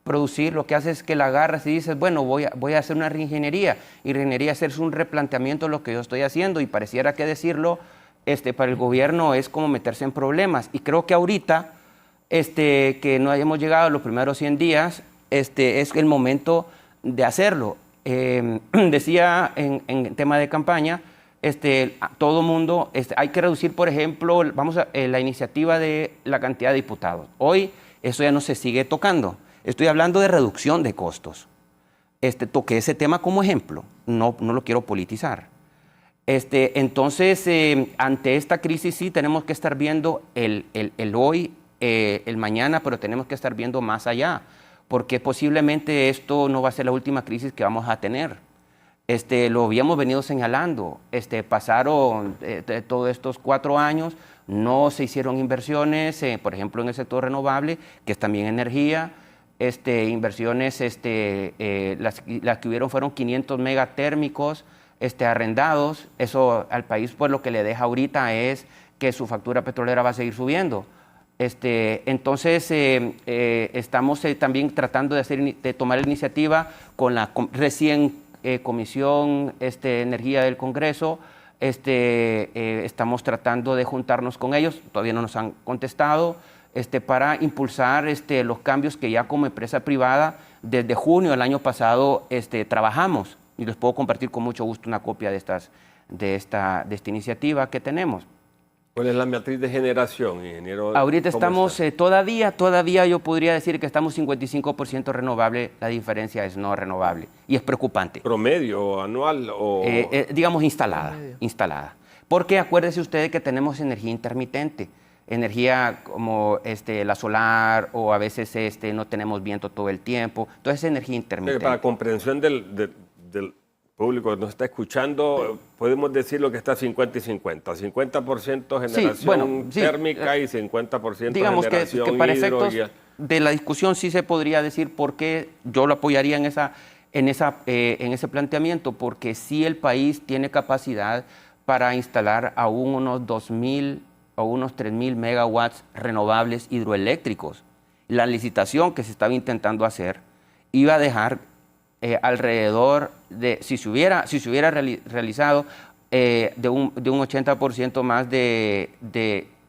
producir, lo que hace es que la agarras y dices, bueno, voy a hacer una reingeniería. Y reingeniería es hacerse un replanteamiento de lo que yo estoy haciendo, y pareciera que decirlo para el gobierno es como meterse en problemas. Y creo que ahorita, que no hayamos llegado a los primeros 100 días, es el momento de hacerlo. Decía en tema de campaña, todo mundo, hay que reducir, por ejemplo, la iniciativa de la cantidad de diputados. Hoy eso ya no se sigue tocando. Estoy hablando de reducción de costos. Toqué ese tema como ejemplo, no lo quiero politizar. Entonces, ante esta crisis sí tenemos que estar viendo el hoy, el mañana, pero tenemos que estar viendo más allá, porque posiblemente esto no va a ser la última crisis que vamos a tener. Lo habíamos venido señalando, pasaron todos estos 4 años, no se hicieron inversiones, por ejemplo, en el sector renovable, que es también energía. inversiones, las que hubieron fueron 500 megatérmicos arrendados. Eso al país pues lo que le deja ahorita es que su factura petrolera va a seguir subiendo. Entonces estamos también tratando de tomar la iniciativa con la recién Comisión Energía del Congreso. Estamos tratando de juntarnos con ellos, todavía no nos han contestado, para impulsar los cambios que ya como empresa privada desde junio del año pasado trabajamos, y les puedo compartir con mucho gusto una copia de esta iniciativa que tenemos. ¿Cuál es la matriz de generación, ingeniero? Ahorita estamos, todavía yo podría decir que estamos 55% renovable, la diferencia es no renovable y es preocupante. ¿Promedio anual o...? Digamos instalada. Porque acuérdese usted que tenemos energía intermitente, energía como la solar, o a veces no tenemos viento todo el tiempo, entonces es energía intermitente. Para comprensión del público que nos está escuchando, podemos decir lo que está 50 y 50. 50% generación térmica y 50% digamos generación que para hidro. efectos de la discusión sí se podría decir por qué yo lo apoyaría en ese planteamiento, porque sí el país tiene capacidad para instalar aún unos 2.000 o unos 3.000 megawatts renovables hidroeléctricos. La licitación que se estaba intentando hacer iba a dejar alrededor de, si se hubiera realizado, de un 80% más de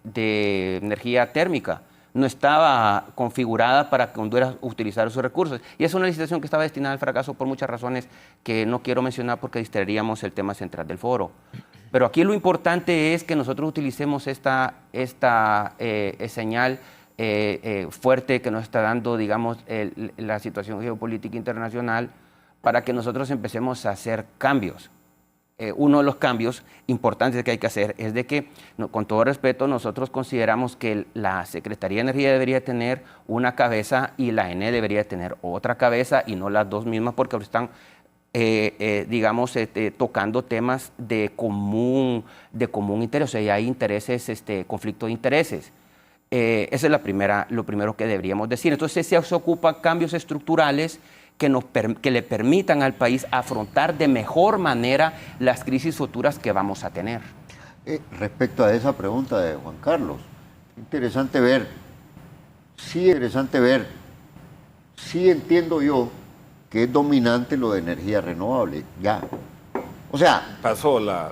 energía térmica. No estaba configurada para que Honduras utilizara sus recursos. Y es una licitación que estaba destinada al fracaso por muchas razones que no quiero mencionar porque distraeríamos el tema central del foro. Pero aquí lo importante es que nosotros utilicemos esta señal fuerte que nos está dando, digamos, la situación geopolítica internacional, para que nosotros empecemos a hacer cambios. Uno de los cambios importantes que hay que hacer es de que, con todo respeto, nosotros consideramos que la Secretaría de Energía debería tener una cabeza y la ENE debería tener otra cabeza, y no las dos mismas, porque están digamos, tocando temas de común interés, o sea, hay intereses, conflicto de intereses. Esa es lo primero que deberíamos decir. Entonces se ocupan cambios estructurales que le permitan al país afrontar de mejor manera las crisis futuras que vamos a tener. Respecto a esa pregunta de Juan Carlos, interesante ver, sí entiendo yo que es dominante lo de energía renovable, ya. O sea, pasó la...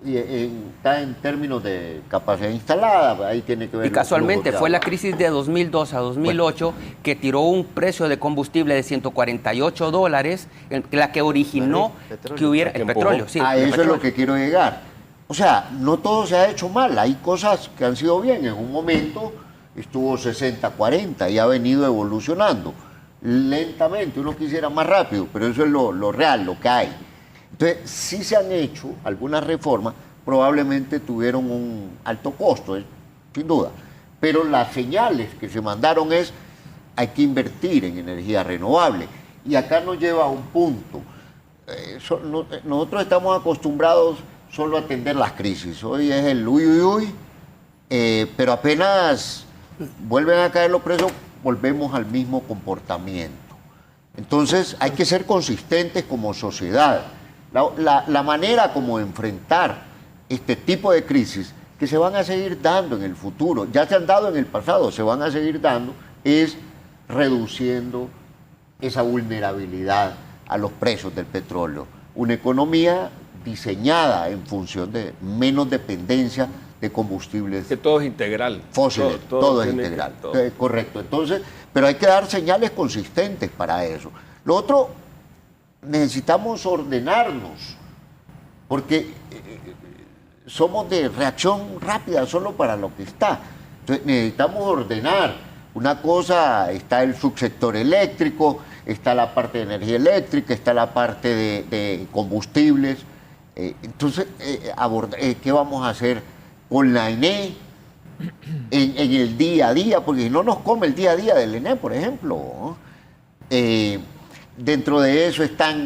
está en términos de capacidad instalada, ahí tiene que ver... Y casualmente fue la crisis de 2002 a 2008 que tiró un precio de combustible de $148, la que originó que hubiera el petróleo. Sí, a eso es lo que quiero llegar. O sea, no todo se ha hecho mal, hay cosas que han sido bien. En un momento estuvo 60-40 y ha venido evolucionando lentamente, uno quisiera más rápido, pero eso es lo real, lo que hay. Entonces, sí se han hecho algunas reformas, probablemente tuvieron un alto costo, sin duda, pero las señales que se mandaron es: hay que invertir en energía renovable. Y acá nos lleva a un punto. Nosotros estamos acostumbrados solo a atender las crisis. Hoy es el uy, uy, uy, pero apenas vuelven a caer los precios, volvemos al mismo comportamiento. Entonces hay que ser consistentes como sociedad. La manera como enfrentar este tipo de crisis que se van a seguir dando en el futuro, ya se han dado en el pasado, se van a seguir dando, es reduciendo esa vulnerabilidad a los precios del petróleo. Una economía diseñada en función de menos dependencia de combustibles. Que todo es integral. Fósiles, todo es integral. Correcto. Entonces, pero hay que dar señales consistentes para eso. Lo otro, necesitamos ordenarnos, porque somos de reacción rápida solo para lo que está. Entonces, necesitamos ordenar. Una cosa, está el subsector eléctrico, está la parte de energía eléctrica, está la parte de combustibles. Entonces, ¿qué vamos a hacer con la ENE en el día a día? Porque si no nos come el día a día del ENE, por ejemplo, ¿no? Dentro de eso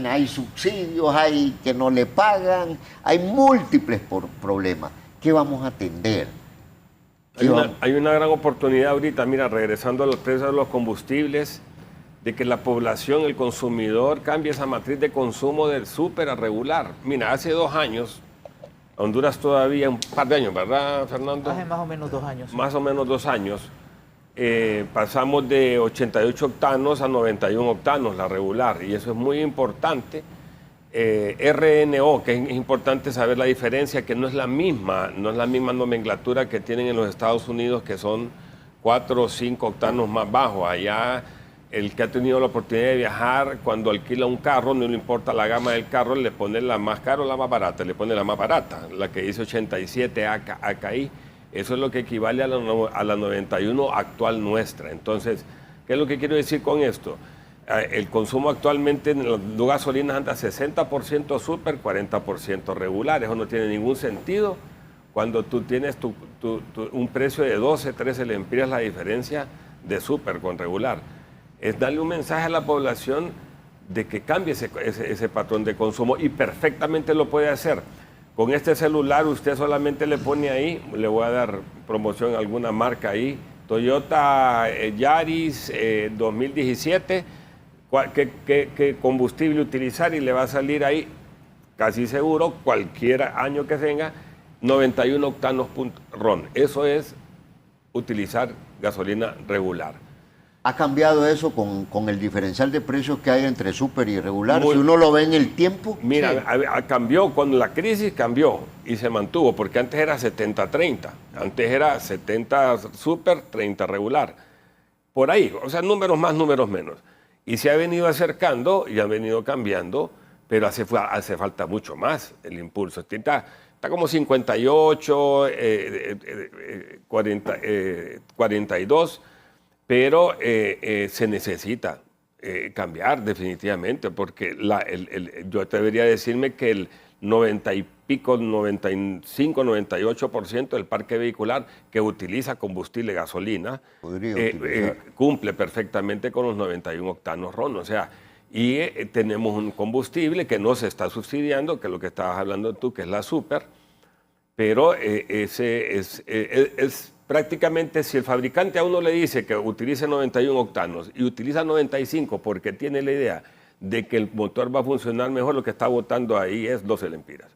hay subsidios, hay que no le pagan, hay múltiples problemas. ¿Qué vamos a atender? Hay una gran oportunidad ahorita, mira, regresando a los precios de los combustibles, de que la población, el consumidor, cambie esa matriz de consumo del súper a regular. Mira, hace 2 años, Honduras todavía, un par de años, ¿verdad, Fernando? Hace más o menos 2 años. Más o menos 2 años. Pasamos de 88 octanos a 91 octanos, la regular, y eso es muy importante. RNO, que es importante saber la diferencia, que no es la misma nomenclatura que tienen en los Estados Unidos, que son 4 o 5 octanos más bajos. Allá, el que ha tenido la oportunidad de viajar, cuando alquila un carro, no le importa la gama del carro, le pone la más cara o la más barata, le pone la más barata, la que dice 87 AKI. Eso es lo que equivale a la 91 actual nuestra. Entonces, ¿qué es lo que quiero decir con esto? El consumo actualmente en las gasolinas anda 60% súper, 40% regular. Eso no tiene ningún sentido cuando tú tienes un precio de 12, 13 lempiras, la diferencia de súper con regular. Es darle un mensaje a la población de que cambie ese patrón de consumo, y perfectamente lo puede hacer. Con este celular usted solamente le pone ahí, le voy a dar promoción a alguna marca ahí, Toyota Yaris 2017, qué combustible utilizar, y le va a salir ahí, casi seguro, cualquier año que tenga, 91 octanos RON. Eso es utilizar gasolina regular. ¿Ha cambiado eso con el diferencial de precios que hay entre súper y regular? Si uno lo ve en el tiempo. Mira, sí. Cambió, cuando la crisis cambió y se mantuvo, porque antes era 70-30. Antes era 70 súper, 30 regular. Por ahí, o sea, números más, números menos. Y se ha venido acercando y ha venido cambiando, pero hace falta mucho más el impulso. Está como 58, 42, pero se necesita cambiar definitivamente, porque yo debería decirme que el 90 y pico, 95, 98% del parque vehicular que utiliza combustible gasolina cumple perfectamente con los 91 octanos RON. O sea, y tenemos un combustible que no se está subsidiando, que es lo que estabas hablando tú, que es la súper, pero ese es prácticamente, si el fabricante a uno le dice que utilice 91 octanos y utiliza 95 porque tiene la idea de que el motor va a funcionar mejor, lo que está botando ahí es 12 lempiras.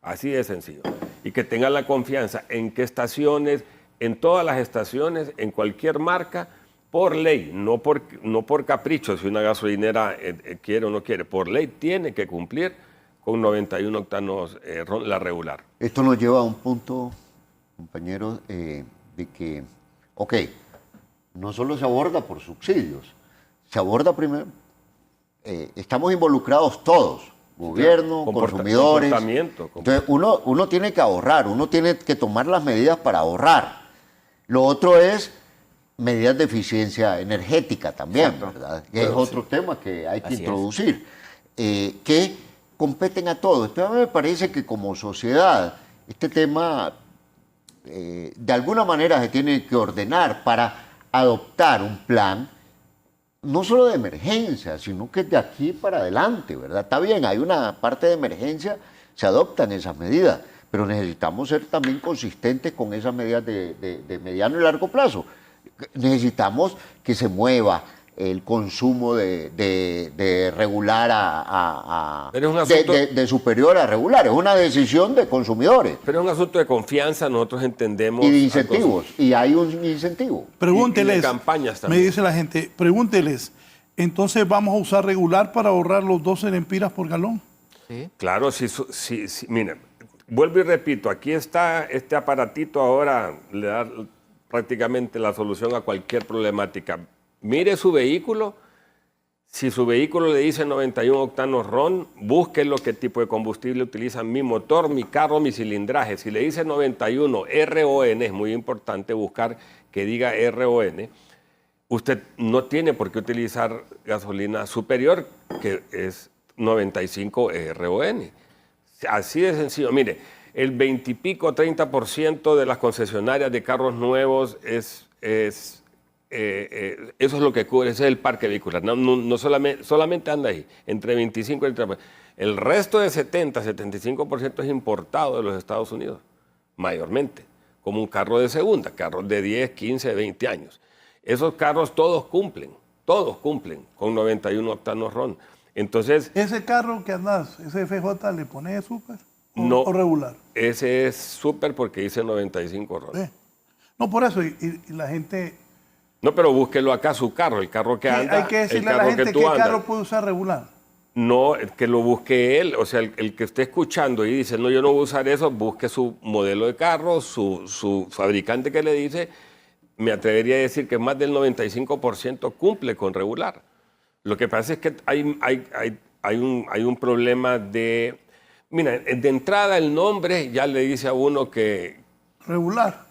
Así de sencillo. Y que tengan la confianza en qué estaciones, en todas las estaciones, en cualquier marca, por ley, no por capricho, si una gasolinera quiere o no quiere, por ley tiene que cumplir con 91 octanos la regular. Esto nos lleva a un punto, compañeros, de que, ok, no solo se aborda por subsidios, se aborda primero, estamos involucrados todos, gobierno, consumidores. Entonces uno tiene que ahorrar, uno tiene que tomar las medidas para ahorrar. Lo otro es medidas de eficiencia energética también, ¿verdad? Que es otro tema que hay que introducir, que competen a todos. Entonces a mí me parece que como sociedad este tema de alguna manera se tiene que ordenar para adoptar un plan no solo de emergencia, sino que de aquí para adelante, ¿verdad? Está bien, hay una parte de emergencia, se adoptan esas medidas, pero necesitamos ser también consistentes con esas medidas de mediano y largo plazo. Necesitamos que se mueva el consumo de regular de superior a regular. Es una decisión de consumidores. Pero es un asunto de confianza, nosotros entendemos. Y de incentivos, y hay un incentivo. Pregúnteles, y de campañas también. me dice la gente, pregúnteles, entonces vamos a usar regular para ahorrar los 12 lempiras por galón. ¿Sí? Claro, miren, vuelvo y repito, aquí está este aparatito ahora, le da prácticamente la solución a cualquier problemática. Mire su vehículo, si su vehículo le dice 91 octanos RON, búsquelo qué tipo de combustible utiliza mi motor, mi carro, mi cilindraje. Si le dice 91 RON, es muy importante buscar que diga RON. Usted no tiene por qué utilizar gasolina superior, que es 95 RON. Así de sencillo. Mire, el 20 y pico, 30% de las concesionarias de carros nuevos eso es lo que cubre, ese es el parque vehicular. No solamente anda ahí, entre 25 y 30%. El resto de 75% es importado de los Estados Unidos, mayormente. como un carro de segunda, carros de 10, 15, 20 años. Esos carros todos cumplen con 91 octanos RON. Entonces, ¿Ese carro que andas, ese FJ, le pone súper no, o regular? Ese es súper porque dice 95 RON. No, por eso, y la gente... No, pero búsquelo acá, su carro, el carro que anda. Hay que decirle a la gente qué carro puede usar regular. No, que lo busque él, o sea, el que esté escuchando y dice, no, yo no voy a usar eso, busque su modelo de carro, su fabricante que le dice, me atrevería a decir que más del 95% cumple con regular. Lo que pasa es que hay un problema de... Mira, de entrada el nombre ya le dice a uno que... Regular,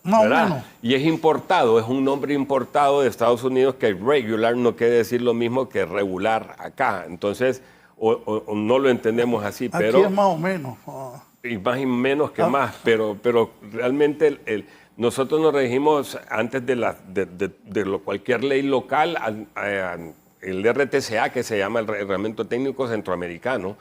más o menos. Y es importado, es un nombre importado de Estados Unidos que regular no quiere decir lo mismo que regular acá. Entonces, o no lo entendemos así, pero... Aquí es más o menos. Y más y menos que más, pero realmente nosotros nos regimos antes de cualquier ley local, el RTCA, que se llama el Reglamento Técnico Centroamericano,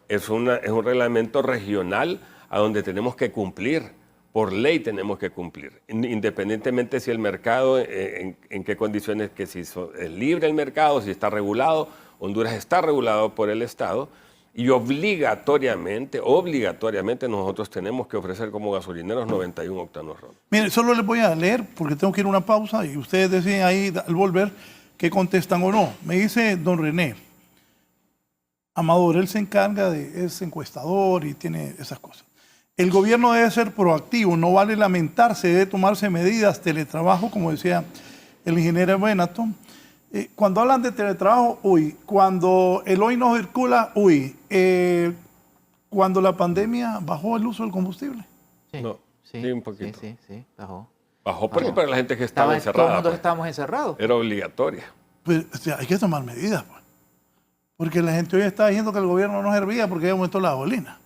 es un reglamento regional a donde tenemos que cumplir. Por ley tenemos que cumplir, independientemente si el mercado, en qué condiciones, que si es libre el mercado, si está regulado. Honduras está regulado por el Estado y obligatoriamente nosotros tenemos que ofrecer como gasolineros 91 octanos RON. Mire, solo les voy a leer porque tengo que ir a una pausa y ustedes deciden ahí al volver qué contestan o no. Me dice don René Amador, él se encarga es encuestador y tiene esas cosas. El gobierno debe ser proactivo, no vale lamentarse, debe tomarse medidas, teletrabajo, como decía el ingeniero Benato. Cuando hablan de teletrabajo, uy. Cuando el hoy no circula, uy. Cuando la pandemia bajó el uso del combustible. Sí, No, sí, un poquito. Sí, bajó. Bajó porque para la gente que estaba encerrada. Todo el mundo estábamos encerrados. Era obligatoria. Pues, o sea, hay que tomar medidas, pues. Porque la gente hoy está diciendo que el gobierno no servía porque ya aumentó la gasolina.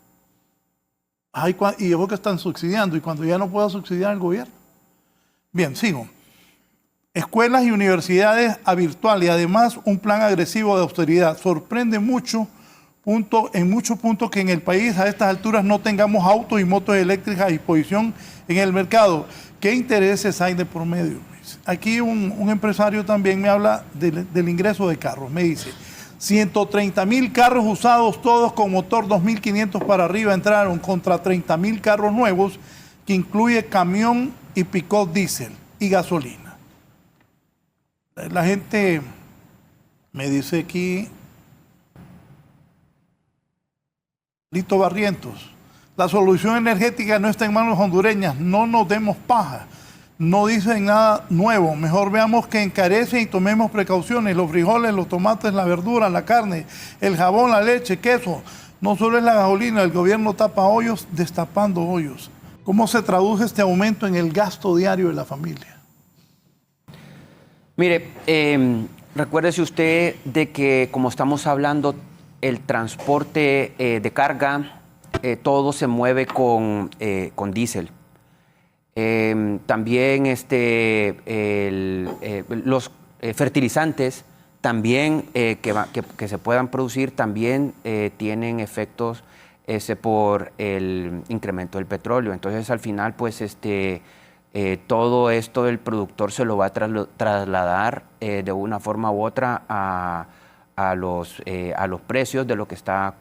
Y es porque están subsidiando, y cuando ya no pueda subsidiar el gobierno. Bien, sigo. Escuelas y universidades a virtual y además un plan agresivo de austeridad. Sorprende mucho en muchos puntos que en el país a estas alturas no tengamos autos y motos eléctricas a disposición en el mercado. ¿Qué intereses hay de por medio? Aquí un empresario también me habla del ingreso de carros. Me dice, 130,000 carros usados, todos con motor 2.500 para arriba, entraron contra 30,000 carros nuevos, que incluye camión y pick-up diésel y gasolina. La gente me dice aquí, Lito Barrientos, la solución energética no está en manos hondureñas, no nos demos paja. No dicen nada nuevo, mejor veamos que encarecen y tomemos precauciones. Los frijoles, los tomates, la verdura, la carne, el jabón, la leche, queso. No solo es la gasolina, el gobierno tapa hoyos destapando hoyos. ¿Cómo se traduce este aumento en el gasto diario de la familia? Mire, recuérdese usted de que como estamos hablando, el transporte de carga, todo se mueve con diésel. También los fertilizantes también que se puedan producir también tienen efectos por el incremento del petróleo. Entonces al final pues todo esto el productor se lo va a trasladar de una forma u otra a los precios de lo que está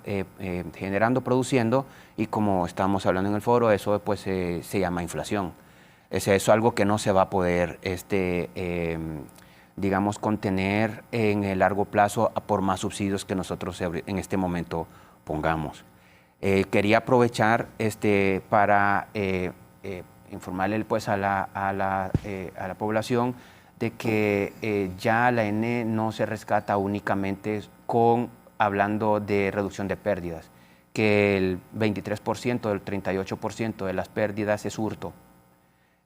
generando, produciendo, y como estamos hablando en el foro, eso pues se llama inflación. Eso es algo que no se va a poder, digamos, contener en el largo plazo por más subsidios que nosotros en este momento pongamos. Quería aprovechar para informarle pues a la población de que ya la ENE no se rescata únicamente hablando de reducción de pérdidas, que el 23%, el 38% de las pérdidas es hurto.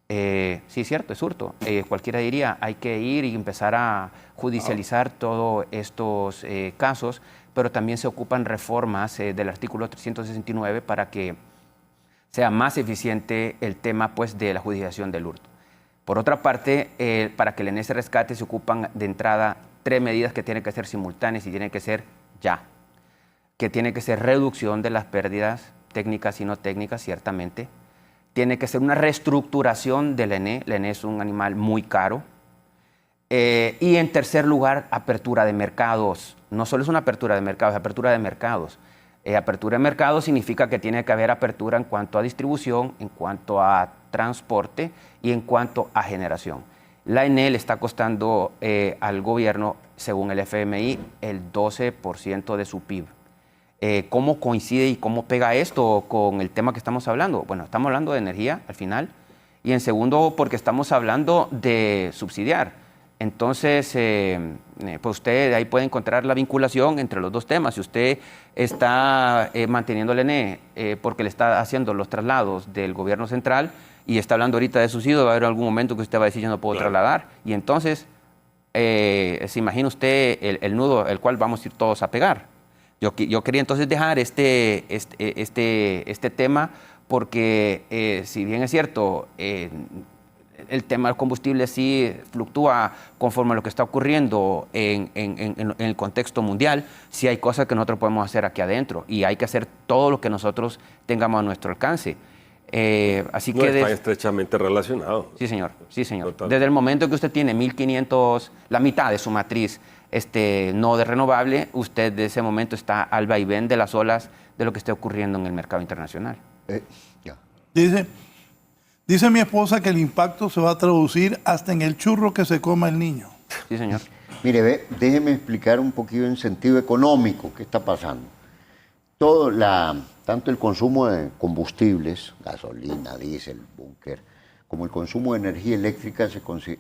Sí, cierto, es hurto. Cualquiera diría, hay que ir y empezar a judicializar todos estos casos, pero también se ocupan reformas del artículo 369 para que sea más eficiente el tema pues, de la judicialización del hurto. Por otra parte, para que el ENE se rescate se ocupan de entrada 3 medidas que tienen que ser simultáneas y tienen que ser ya. Que tiene que ser reducción de las pérdidas técnicas y no técnicas, ciertamente. tiene que ser una reestructuración del ENE. El ENE es un animal muy caro. Y en tercer lugar, apertura de mercados. No solo es una apertura de mercados, es apertura de mercados. Apertura de mercados significa que tiene que haber apertura en cuanto a distribución, en cuanto a transporte y en cuanto a generación. La ENE le está costando al gobierno, según el FMI, el 12% de su PIB. ¿Cómo coincide y cómo pega esto con el tema que estamos hablando? Bueno, estamos hablando de energía al final, y en segundo, porque estamos hablando de subsidiar. Entonces, pues usted ahí puede encontrar la vinculación entre los dos temas. Si usted está manteniendo el ENE porque le está haciendo los traslados del gobierno central y está hablando ahorita de subsidio, va a haber algún momento que usted va a decir yo no puedo trasladar. Y entonces, se imagina usted el nudo al cual vamos a ir todos a pegar. Yo quería entonces dejar este tema porque si bien es cierto, el tema del combustible sí fluctúa conforme a lo que está ocurriendo en el contexto mundial. Sí hay cosas que nosotros podemos hacer aquí adentro y hay que hacer todo lo que nosotros tengamos a nuestro alcance. Así no que está estrechamente relacionado. Sí, señor. Sí, señor. Total. Desde el momento que usted tiene 1.500, la mitad de su matriz no de renovable, usted de ese momento está al vaivén de las olas de lo que esté ocurriendo en el mercado internacional. Ya. Dice mi esposa que el impacto se va a traducir hasta en el churro que se coma el niño. Sí, señor. Mire, déjeme explicar un poquito en sentido económico qué está pasando. Tanto el consumo de combustibles, gasolina, diésel, búnker, como el consumo de energía eléctrica,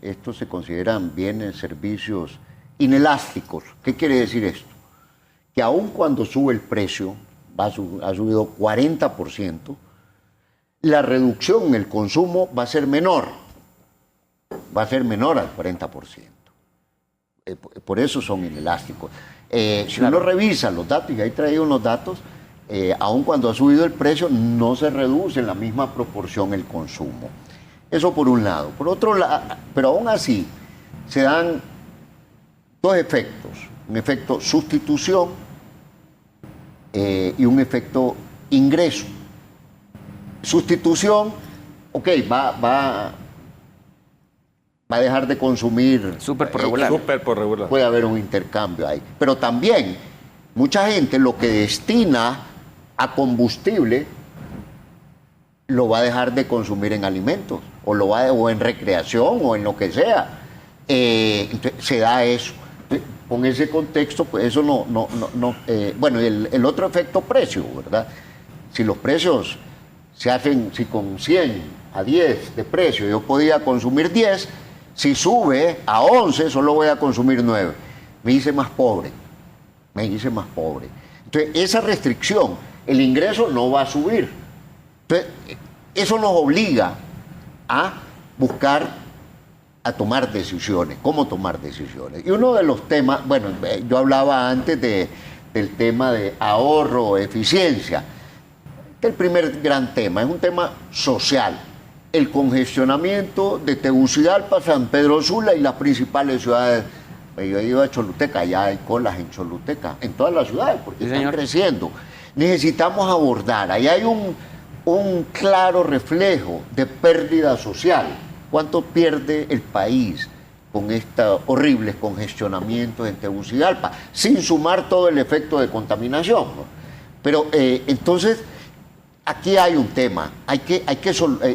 estos se consideran bienes, servicios inelásticos. ¿Qué quiere decir esto? Que aun cuando sube el precio, ha subido 40%, la reducción en el consumo va a ser menor. Va a ser menor al 40%. Por eso son inelásticos. Si uno revisa los datos, y ahí traído unos datos, aun cuando ha subido el precio, no se reduce en la misma proporción el consumo. Eso por un lado. Por otro lado, pero aún así, se dan dos efectos. Un efecto sustitución y un efecto ingreso. Sustitución, ok, va a dejar de consumir. Súper por regular. Súper por regular. Puede haber un intercambio ahí. Pero también, mucha gente lo que destina a combustible lo va a dejar de consumir en alimentos, o en recreación, o en lo que sea. Entonces, se da eso. Entonces, con ese contexto, pues eso bueno, el otro efecto precio, ¿verdad? Si los precios se hacen, si con 100 a 10 de precio yo podía consumir 10, si sube a 11 solo voy a consumir 9. Me hice más pobre. Entonces, esa restricción, el ingreso no va a subir. Entonces, eso nos obliga a buscar, a tomar decisiones, cómo tomar decisiones. Y uno de los temas, bueno, yo hablaba antes del tema de ahorro, eficiencia. El primer gran tema es un tema social. El congestionamiento de Tegucigalpa, San Pedro Sula y las principales ciudades. Yo he ido a Choluteca, ya hay colas en Choluteca, en todas las ciudades, porque sí, están señor, creciendo. Necesitamos abordar, ahí hay un claro reflejo de pérdida social. ¿Cuánto pierde el país con estos horribles congestionamientos en Tegucigalpa? Sin sumar todo el efecto de contaminación, ¿no? Pero entonces, aquí hay un tema, hay que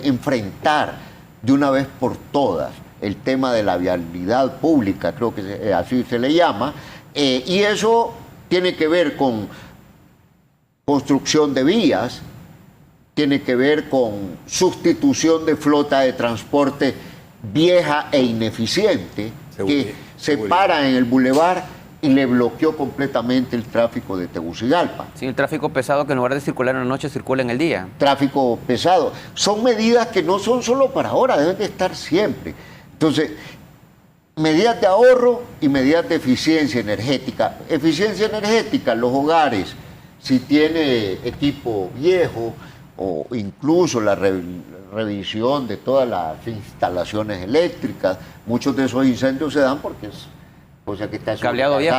enfrentar de una vez por todas el tema de la vialidad pública, creo que así se le llama, y eso tiene que ver con construcción de vías, tiene que ver con sustitución de flota de transporte vieja e ineficiente, que se para en el bulevar y le bloqueó completamente el tráfico de Tegucigalpa. Sí, el tráfico pesado que en lugar de circular en la noche circula en el día. Tráfico pesado. Son medidas que no son solo para ahora, deben de estar siempre. Entonces, medidas de ahorro y medidas de eficiencia energética. Eficiencia energética, los hogares, si tiene equipo viejo o incluso la revisión de todas las instalaciones eléctricas, muchos de esos incendios se dan porque es cosa que está cableado viejo,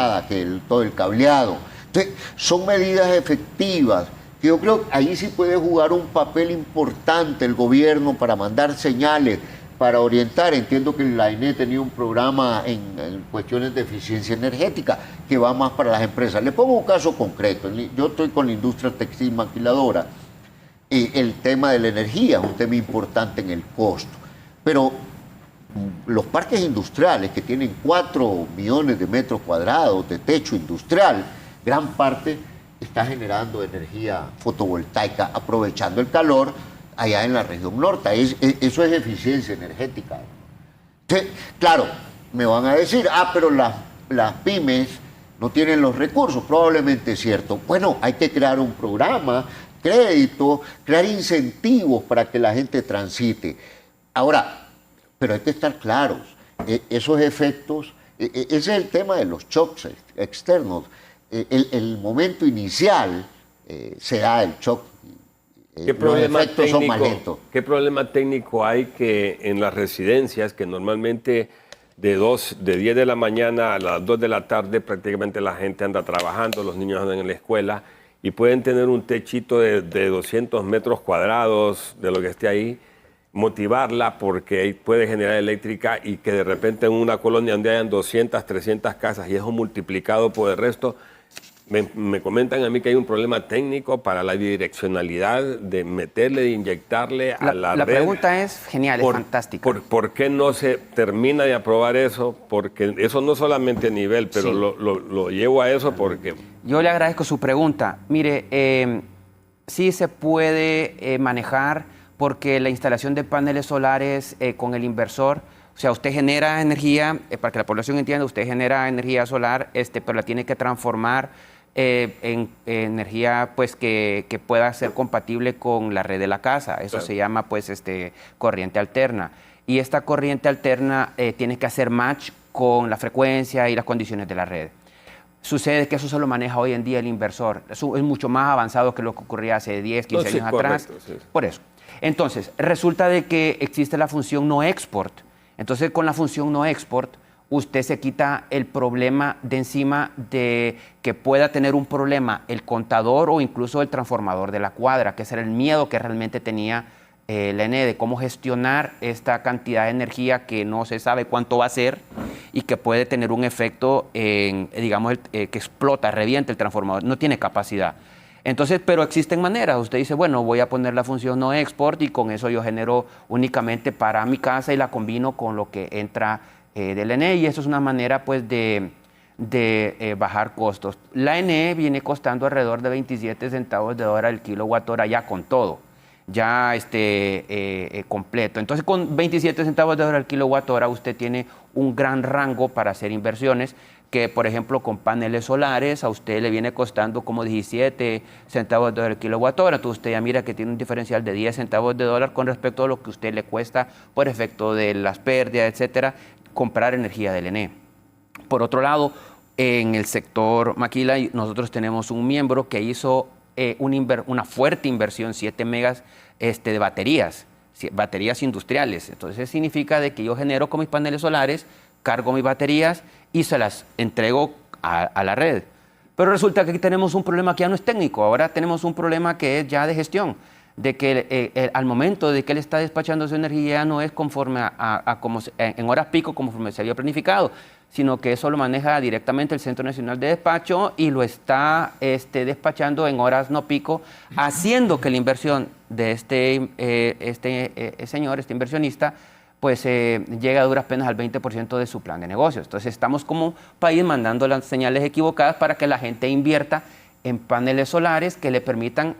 todo el cableado. Entonces, son medidas efectivas que yo creo que ahí sí puede jugar un papel importante el gobierno para mandar señales, para orientar. Entiendo que la ANE tenía un programa en cuestiones de eficiencia energética que va más para las empresas. Le pongo un caso concreto. Yo estoy con la industria textil maquiladora. El tema de la energía es un tema importante en el costo. Pero los parques industriales que tienen 4 millones de metros cuadrados de techo industrial, gran parte está generando energía fotovoltaica, aprovechando el calor allá en la región norte. Eso es eficiencia energética. Entonces, claro, me van a decir, pero las pymes no tienen los recursos. Probablemente es cierto. Bueno, hay que crear un programa, crédito, crear incentivos para que la gente transite. Ahora, pero hay que estar claros. Esos efectos, ese es el tema de los shocks externos. El momento inicial se da el shock. ¿Qué problema técnico hay que en las residencias, que normalmente de 10 de la mañana a las 2 de la tarde prácticamente la gente anda trabajando, los niños andan en la escuela y pueden tener un techito de 200 metros cuadrados de lo que esté ahí, motivarla porque puede generar eléctrica y que de repente en una colonia donde hayan 200, 300 casas y eso multiplicado por el resto, me comentan a mí que hay un problema técnico para la bidireccionalidad de meterle, de inyectarle a la red. La pregunta es genial, es fantástica. ¿Por qué no se termina de aprobar eso? Porque eso no solamente a nivel, pero sí. lo llevo a eso porque... Yo le agradezco su pregunta. Mire, sí se puede manejar porque la instalación de paneles solares con el inversor, o sea, usted genera energía, para que la población entienda, usted genera energía solar, pero la tiene que transformar en energía pues que pueda ser compatible con la red de la casa. Eso claro. Se llama pues corriente alterna. Y esta corriente alterna tiene que hacer match con la frecuencia y las condiciones de la red. Sucede que eso se lo maneja hoy en día el inversor. Eso es mucho más avanzado que lo que ocurría hace 10, 15 años atrás. Sí. Por eso. Entonces, resulta de que existe la función no export. Entonces, con la función no export, usted se quita el problema de encima de que pueda tener un problema el contador o incluso el transformador de la cuadra, que ese era el miedo que realmente tenía la ENE de cómo gestionar esta cantidad de energía que no se sabe cuánto va a ser y que puede tener un efecto, digamos, que explota, revienta el transformador, no tiene capacidad. Entonces, pero existen maneras. Usted dice, bueno, voy a poner la función no export y con eso yo genero únicamente para mi casa y la combino con lo que entra del ENE y eso es una manera pues de bajar costos. La ENE viene costando alrededor de 27 centavos de dólar el kilowatt hora ya con todo, ya completo. Entonces con 27 centavos de dólar el kilowatt hora usted tiene un gran rango para hacer inversiones que, por ejemplo, con paneles solares a usted le viene costando como 17 centavos de dólar el kilowatt hora. Entonces usted ya mira que tiene un diferencial de 10 centavos de dólar con respecto a lo que a usted le cuesta por efecto de las pérdidas, etcétera, comprar energía del ENE. Por otro lado, en el sector maquila nosotros tenemos un miembro que hizo una fuerte inversión, 7 megas de baterías industriales. Entonces eso significa de que yo genero con mis paneles solares, cargo mis baterías y se las entrego a la red. Pero resulta que aquí tenemos un problema que ya no es técnico, ahora tenemos un problema que es ya de gestión, de que al momento de que él está despachando su energía no es conforme a como en horas pico conforme se había planificado, sino que eso lo maneja directamente el Centro Nacional de Despacho y lo está despachando en horas no pico, haciendo que la inversión de este inversionista, pues llega a duras penas al 20% de su plan de negocios. Entonces estamos como país mandando las señales equivocadas para que la gente invierta en paneles solares que le permitan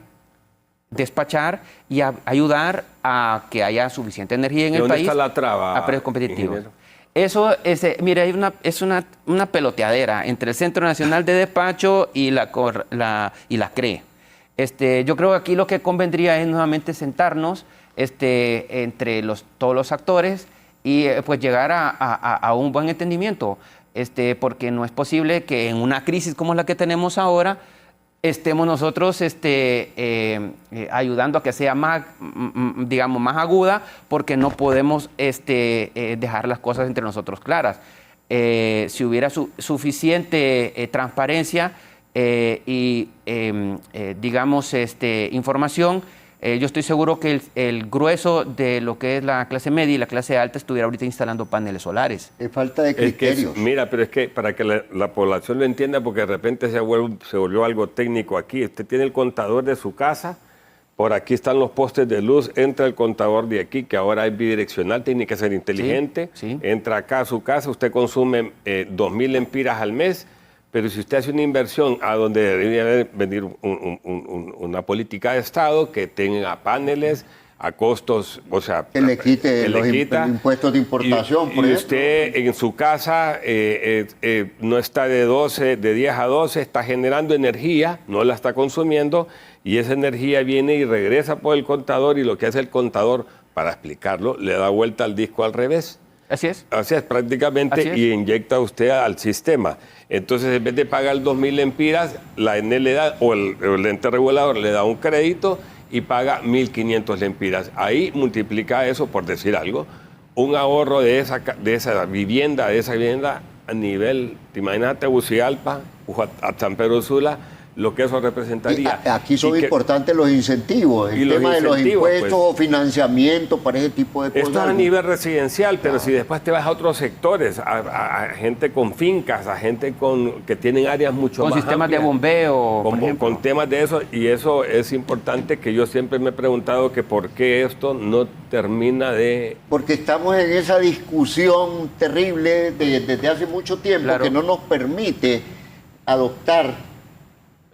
despachar y ayudar a que haya suficiente energía en el país. ¿Dónde está la traba, a precios competitivos? Ingeniero? Eso, mire, es una peloteadera entre el Centro Nacional de Despacho y la CRE. Yo creo que aquí lo que convendría es nuevamente sentarnos entre todos los actores y pues llegar a un buen entendimiento, porque no es posible que en una crisis como la que tenemos ahora estemos nosotros ayudando a que sea más, digamos, más aguda, porque no podemos dejar las cosas entre nosotros claras. Si hubiera suficiente transparencia, digamos, información, yo estoy seguro que el grueso de lo que es la clase media y la clase alta estuviera ahorita instalando paneles solares. Es falta de criterios. Mira, pero es que para que la población lo entienda, porque de repente se volvió algo técnico aquí. Usted tiene el contador de su casa, por aquí están los postes de luz, entra el contador de aquí, que ahora es bidireccional, tiene que ser inteligente. Sí. Entra acá a su casa, usted consume 2.000 lempiras al mes. Pero si usted hace una inversión a donde debería venir una política de Estado que tenga paneles a costos, o sea... Que le quite los impuestos de importación, por ejemplo. Usted en su casa no está de 10 a 12, está generando energía, no la está consumiendo, y esa energía viene y regresa por el contador, y lo que hace el contador, para explicarlo, le da vuelta al disco al revés. Así es. Así es, prácticamente, Así es. y inyecta usted al sistema. Entonces, en vez de pagar 2.000 lempiras, la ENEL le da, o el ente regulador le da un crédito y paga 1.500 lempiras. Ahí multiplica eso, por decir algo, un ahorro de esa vivienda a nivel, te imaginas, Tegucigalpa, a San Pedro Sula, lo que eso representaría. Aquí son importantes los incentivos, el tema de los impuestos o financiamiento para ese tipo de cosas. Esto es a nivel residencial, pero si después te vas a otros sectores, a gente con fincas, a gente que tienen áreas mucho más con sistemas amplias, de bombeo, con temas de eso, y eso es importante, que yo siempre me he preguntado que por qué esto no termina de... Porque estamos en esa discusión terrible desde hace mucho tiempo, claro, que no nos permite adoptar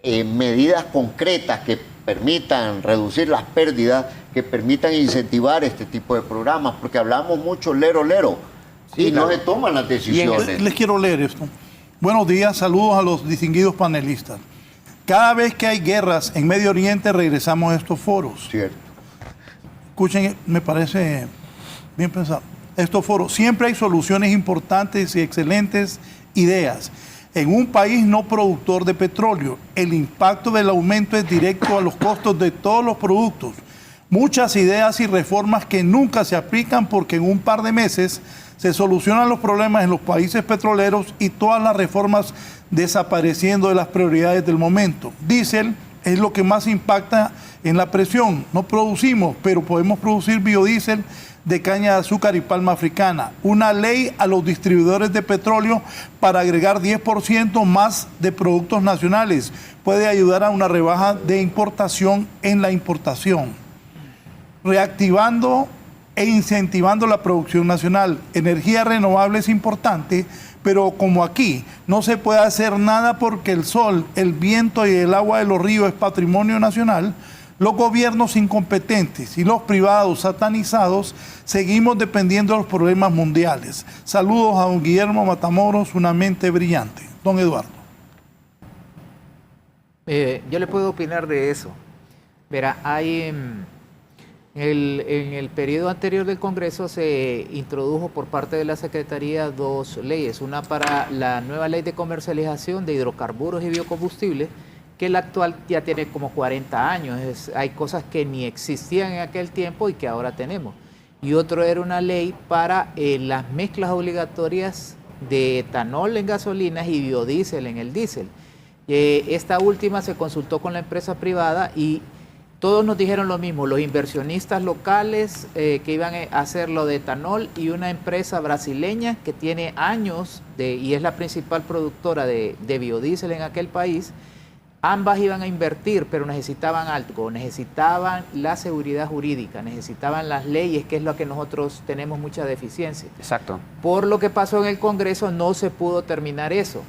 medidas concretas que permitan reducir las pérdidas, que permitan incentivar este tipo de programas, porque hablamos mucho lero, sí, y claro, no se toman las decisiones. Les quiero leer esto. Buenos días, saludos a los distinguidos panelistas. Cada vez que hay guerras en Medio Oriente regresamos a estos foros. Cierto. Escuchen, me parece bien pensado. Estos foros, siempre hay soluciones importantes y excelentes ideas. En un país no productor de petróleo, el impacto del aumento es directo a los costos de todos los productos. Muchas ideas y reformas que nunca se aplican porque en un par de meses se solucionan los problemas en los países petroleros y todas las reformas desapareciendo de las prioridades del momento. Diésel es lo que más impacta en la presión. No producimos, pero podemos producir biodiesel de caña de azúcar y palma africana. Una ley a los distribuidores de petróleo para agregar 10% más de productos nacionales puede ayudar a una rebaja de importación en la importación. Reactivando e incentivando la producción nacional. Energía renovable es importante, pero como aquí no se puede hacer nada porque el sol, el viento y el agua de los ríos es patrimonio nacional, los gobiernos incompetentes y los privados satanizados seguimos dependiendo de los problemas mundiales. Saludos a don Guillermo Matamoros, una mente brillante. Don Eduardo. Yo le puedo opinar de eso. Verá, hay en el periodo anterior del Congreso se introdujo por parte de la Secretaría 2 leyes. Una para la nueva ley de comercialización de hidrocarburos y biocombustibles, que la actual ya tiene como 40 años. Hay cosas que ni existían en aquel tiempo y que ahora tenemos. Y otro era una ley para las mezclas obligatorias de etanol en gasolinas y biodiesel en el diésel. Esta última se consultó con la empresa privada y todos nos dijeron lo mismo, los inversionistas locales que iban a hacer lo de etanol y una empresa brasileña que tiene años y es la principal productora de biodiesel en aquel país. Ambas iban a invertir, pero necesitaban algo, necesitaban la seguridad jurídica, necesitaban las leyes, que es lo que nosotros tenemos mucha deficiencia. Exacto. Por lo que pasó en el Congreso no se pudo terminar eso,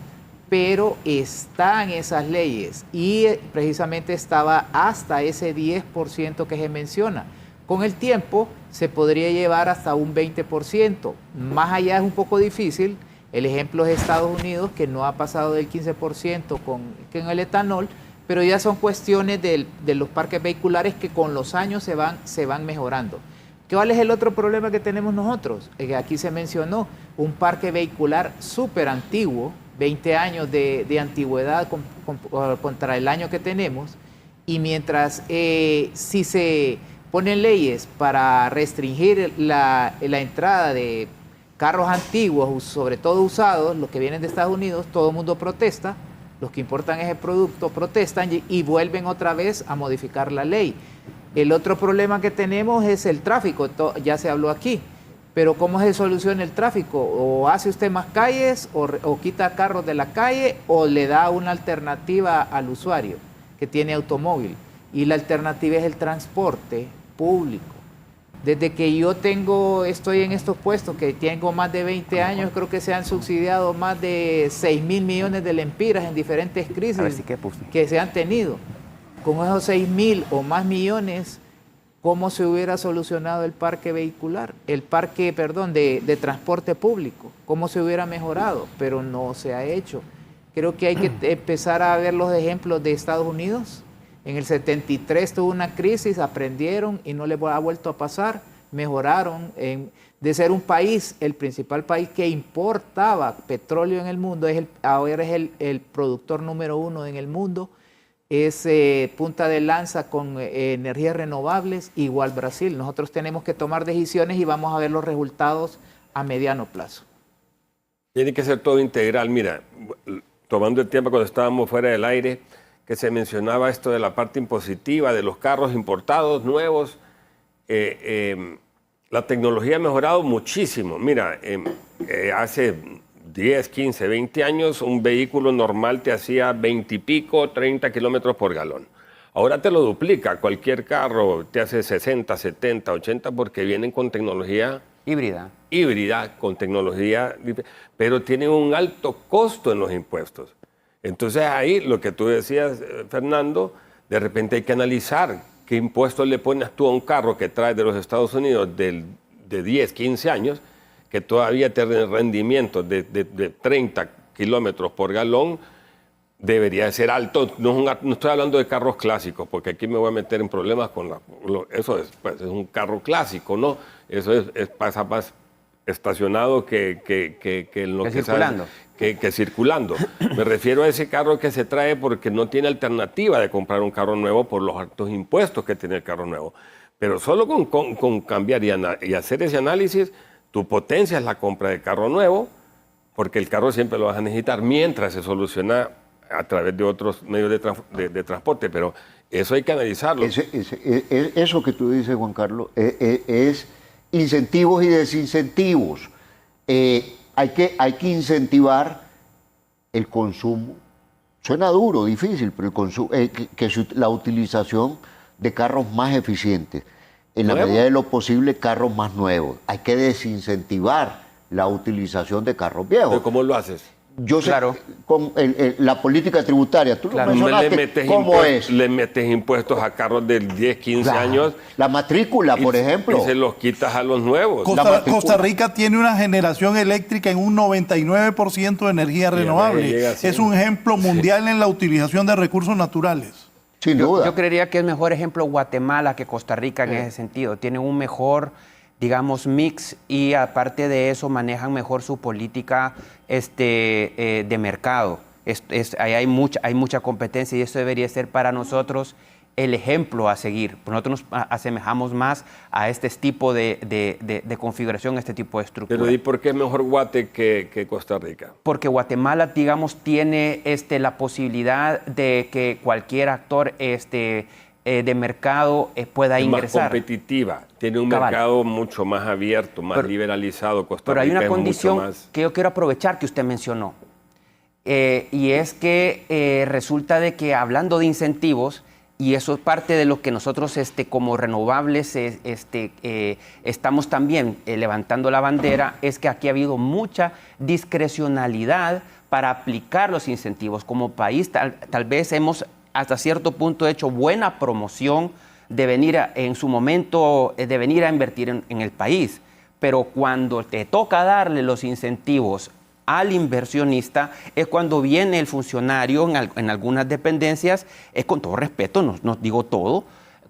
pero están esas leyes y precisamente estaba hasta ese 10% que se menciona. Con el tiempo se podría llevar hasta un 20%, más allá es un poco difícil. El ejemplo es Estados Unidos, que no ha pasado del 15% con el etanol, pero ya son cuestiones de los parques vehiculares que con los años se van mejorando. ¿Cuál es el otro problema que tenemos nosotros? Aquí se mencionó un parque vehicular súper antiguo, 20 años de antigüedad contra el año que tenemos, y mientras si se ponen leyes para restringir la entrada de carros antiguos, sobre todo usados, los que vienen de Estados Unidos, todo el mundo protesta, Los que importan ese producto protestan y vuelven otra vez a modificar la ley. El otro problema que tenemos es el tráfico, ya se habló aquí. Pero ¿cómo se soluciona el tráfico? O hace usted más calles, o quita carros de la calle, o le da una alternativa al usuario que tiene automóvil. Y la alternativa es el transporte público. Desde que yo estoy en estos puestos, que tengo más de 20 años, creo que se han subsidiado más de 6.000 millones de lempiras en diferentes crisis que se han tenido. Con esos 6.000 o más millones, ¿cómo se hubiera solucionado el parque vehicular? El parque, de transporte público. ¿Cómo se hubiera mejorado? Pero no se ha hecho. Creo que hay que empezar a ver los ejemplos de Estados Unidos. En el 73 tuvo una crisis, aprendieron y no les ha vuelto a pasar. Mejoraron. De ser un país, el principal país que importaba petróleo en el mundo, ahora es el productor número 1 en el mundo. Es punta de lanza con energías renovables, igual Brasil. Nosotros tenemos que tomar decisiones y vamos a ver los resultados a mediano plazo. Tiene que ser todo integral. Mira, tomando el tiempo cuando estábamos fuera del aire, que se mencionaba esto de la parte impositiva, de los carros importados, nuevos. La tecnología ha mejorado muchísimo. Mira, hace 10, 15, 20 años un vehículo normal te hacía 20 y pico, 30 kilómetros por galón. Ahora te lo duplica. Cualquier carro te hace 60, 70, 80 porque vienen con tecnología híbrida, con tecnología, pero tienen un alto costo en los impuestos. Entonces ahí lo que tú decías, Fernando, de repente hay que analizar qué impuestos le pones tú a un carro que trae de los Estados Unidos de 10, 15 años, que todavía tiene rendimiento de 30 kilómetros por galón, debería ser alto. No estoy hablando de carros clásicos, porque aquí me voy a meter en problemas con eso. Es un carro clásico, ¿no? Eso pasa más estacionado que en lo que circulando. Que circulando. Me refiero a ese carro que se trae porque no tiene alternativa de comprar un carro nuevo por los altos impuestos que tiene el carro nuevo. Pero solo con cambiar y hacer ese análisis, tu potencia es la compra de carro nuevo, porque el carro siempre lo vas a necesitar mientras se soluciona a través de otros medios de transporte. Pero eso hay que analizarlo. Eso que tú dices, Juan Carlos, es incentivos y desincentivos. Hay que incentivar el consumo. Suena duro, difícil, pero el consumo, la utilización de carros más eficientes. En la medida de lo posible, carros más nuevos. Hay que desincentivar la utilización de carros viejos. ¿Pero cómo lo haces? Yo sé, con la política tributaria, tú lo mencionaste, ¿cómo es? Le metes impuestos a carros de 10, 15 años. La matrícula, por ejemplo. Y se los quitas a los nuevos. Costa Rica tiene una generación eléctrica en un 99% de energía renovable. Es un ejemplo mundial en la utilización de recursos naturales. Sin duda. Yo creería que es mejor ejemplo Guatemala que Costa Rica en ese sentido. Tiene un mejor, digamos, mix y aparte de eso manejan mejor su política de mercado. Ahí hay mucha competencia y eso debería ser para nosotros el ejemplo a seguir. Nosotros nos asemejamos más a este tipo de configuración, a este tipo de estructura. Pero ¿y por qué es mejor Guate que Costa Rica? Porque Guatemala, digamos, tiene la posibilidad de que cualquier actor de mercado pueda ingresar. Es más competitiva, tiene un mercado mucho más abierto, más liberalizado. Costa Rica pero hay una es condición mucho más... que yo quiero aprovechar que usted mencionó. Y es que resulta de que hablando de incentivos, y eso es parte de lo que nosotros como renovables estamos también levantando la bandera, es que aquí ha habido mucha discrecionalidad para aplicar los incentivos. Como país tal vez hemos hasta cierto punto hecho buena promoción de venir en su momento de venir a invertir en el país, pero cuando te toca darle los incentivos al inversionista es cuando viene el funcionario en algunas dependencias, con todo respeto, no digo todo,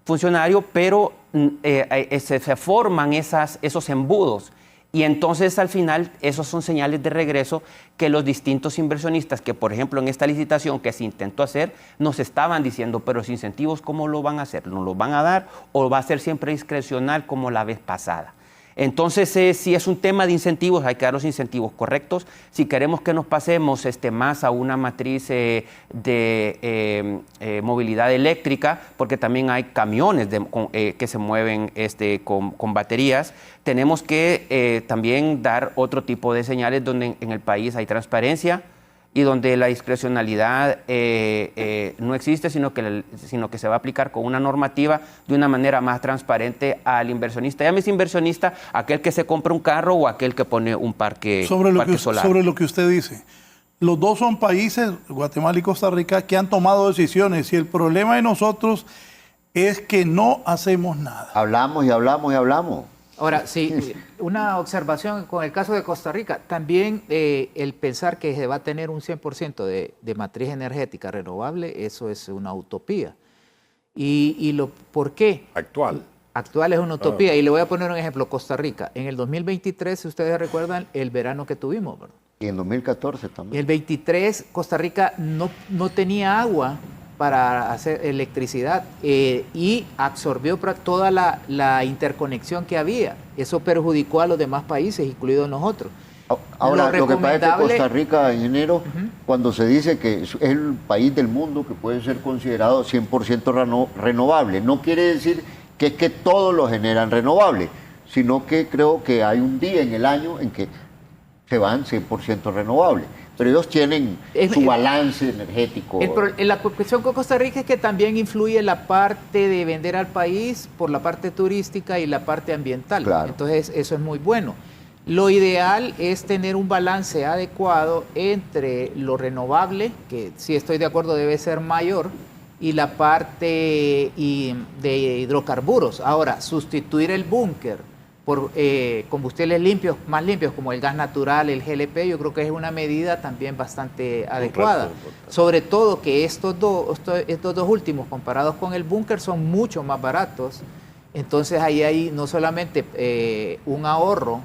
funcionario, pero se forman esos embudos. Y entonces al final esos son señales de regreso que los distintos inversionistas que por ejemplo en esta licitación que se intentó hacer nos estaban diciendo, pero los incentivos ¿cómo lo van a hacer? ¿No los van a dar o va a ser siempre discrecional como la vez pasada? Entonces, si es un tema de incentivos, hay que dar los incentivos correctos. Si queremos que nos pasemos más a una matriz de movilidad eléctrica, porque también hay camiones que se mueven con baterías, tenemos que también dar otro tipo de señales donde en el país hay transparencia y donde la discrecionalidad no existe, sino que se va a aplicar con una normativa de una manera más transparente al inversionista. Llámese inversionista aquel que se compra un carro o aquel que pone un parque solar. Sobre lo que usted dice, los dos son países, Guatemala y Costa Rica, que han tomado decisiones y el problema de nosotros es que no hacemos nada. Hablamos y hablamos y hablamos. Ahora, sí, una observación con el caso de Costa Rica. También el pensar que se va a tener un 100% de matriz energética renovable, eso es una utopía. ¿Por qué? Actual es una utopía. Y le voy a poner un ejemplo. Costa Rica, en el 2023, si ustedes recuerdan, el verano que tuvimos, ¿verdad? Y en 2014 también. En el 23, Costa Rica no tenía agua para hacer electricidad y absorbió toda la interconexión que había. Eso perjudicó a los demás países, incluidos nosotros. Ahora, lo que pasa es que Costa Rica, ingeniero, cuando se dice que es el país del mundo que puede ser considerado 100% renovable, no quiere decir que es que todos lo generan renovable, sino que creo que hay un día en el año en que se van 100% renovable. Pero ellos tienen su balance energético. La cuestión con Costa Rica es que también influye la parte de vender al país por la parte turística y la parte ambiental. Claro. Entonces, eso es muy bueno. Lo ideal es tener un balance adecuado entre lo renovable, que sí estoy de acuerdo debe ser mayor, y la parte de hidrocarburos. Ahora, sustituir el búnker por combustibles más limpios como el gas natural, el GLP, yo creo que es una medida también bastante adecuada. Sobre todo que estos dos últimos, comparados con el búnker, son mucho más baratos. Entonces ahí hay no solamente un ahorro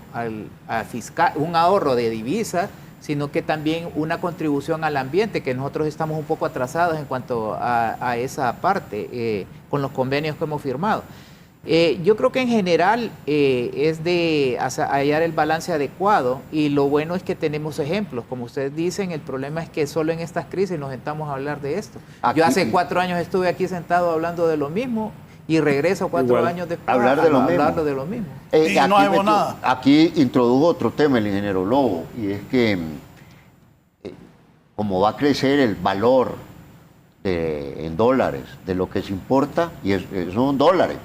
fiscal, un ahorro de divisas, sino que también una contribución al ambiente, que nosotros estamos un poco atrasados en cuanto a esa parte, con los convenios que hemos firmado. Yo creo que en general es de hallar el balance adecuado y lo bueno es que tenemos ejemplos. Como ustedes dicen, el problema es que solo en estas crisis nos sentamos a hablar de esto. Yo hace 4 años estuve aquí sentado hablando de lo mismo y regreso 4 años después hablar de lo mismo. Y no hacemos nada. Aquí introdujo otro tema el ingeniero Lobo y es que como va a crecer el valor en dólares de lo que se importa, y son dólares,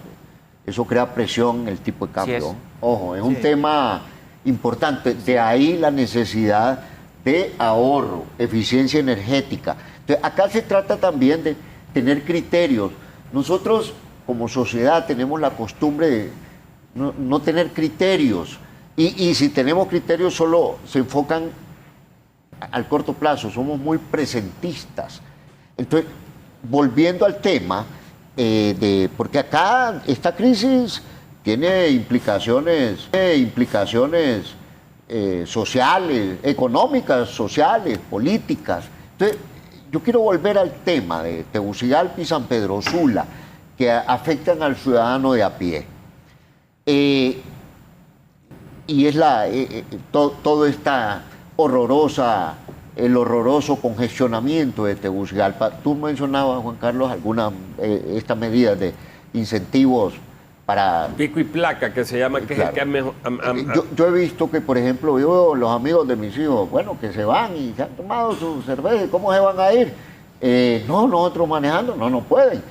eso crea presión en el tipo de cambio. Sí. Ojo, es un tema importante. De ahí la necesidad de ahorro, eficiencia energética. Entonces, acá se trata también de tener criterios. Nosotros, como sociedad, tenemos la costumbre de no tener criterios. Y si tenemos criterios, solo se enfocan al corto plazo. Somos muy presentistas. Entonces, volviendo al tema, porque acá esta crisis tiene implicaciones sociales, económicas, sociales, políticas. Entonces, yo quiero volver al tema de Tegucigalpa y San Pedro Sula, que afectan al ciudadano de a pie. Y es todo esta el horroroso congestionamiento de Tegucigalpa. Tú mencionabas, Juan Carlos, estas medidas de incentivos para... Pico y placa, que se llama, que claro. Es el que mejor... Yo he visto que, por ejemplo, yo los amigos de mis hijos, bueno, que se van y se han tomado su cerveza, ¿cómo se van a ir? No, nosotros manejando, no pueden.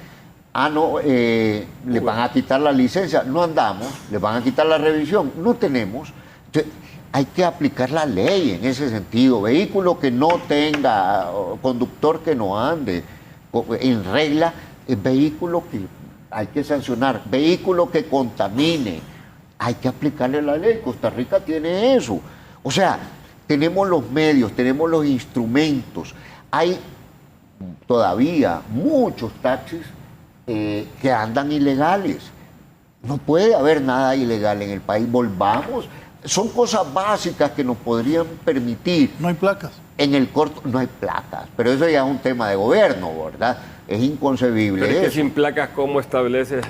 Les van a quitar la licencia, no andamos, les van a quitar la revisión, no tenemos. Entonces, hay que aplicar la ley en ese sentido. Vehículo que no tenga, conductor que no ande en regla, es vehículo que hay que sancionar. Vehículo que contamine, hay que aplicarle la ley. Costa Rica tiene eso. O sea, tenemos los medios, tenemos los instrumentos. Hay todavía muchos taxis que andan ilegales. No puede haber nada ilegal en el país. Volvamos. Son cosas básicas que nos podrían permitir. No hay placas. En el corto, no hay placas, pero eso ya es un tema de gobierno, ¿verdad? Es inconcebible. Pero es que sin placas, ¿cómo estableces?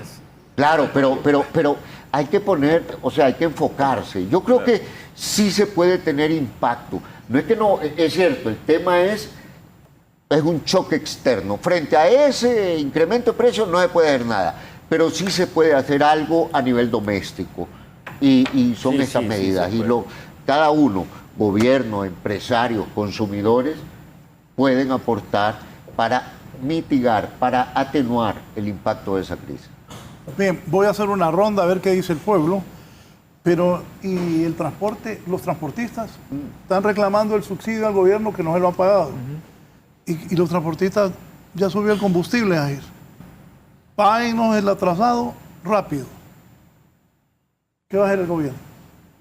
Claro, pero hay que poner, o sea, hay que enfocarse. Yo creo que sí se puede tener impacto. No es que no, es cierto, el tema es un choque externo. Frente a ese incremento de precios no se puede hacer nada, pero sí se puede hacer algo a nivel doméstico. Y son estas medidas. Y cada uno, gobierno, empresarios, consumidores, pueden aportar para mitigar, para atenuar el impacto de esa crisis. Bien, voy a hacer una ronda a ver qué dice el pueblo, pero ¿y el transporte? Los transportistas están reclamando el subsidio al gobierno que no se lo han pagado. Y los transportistas ya subió el combustible ahí. Páguenos el atrasado rápido. ¿Qué va a hacer el gobierno?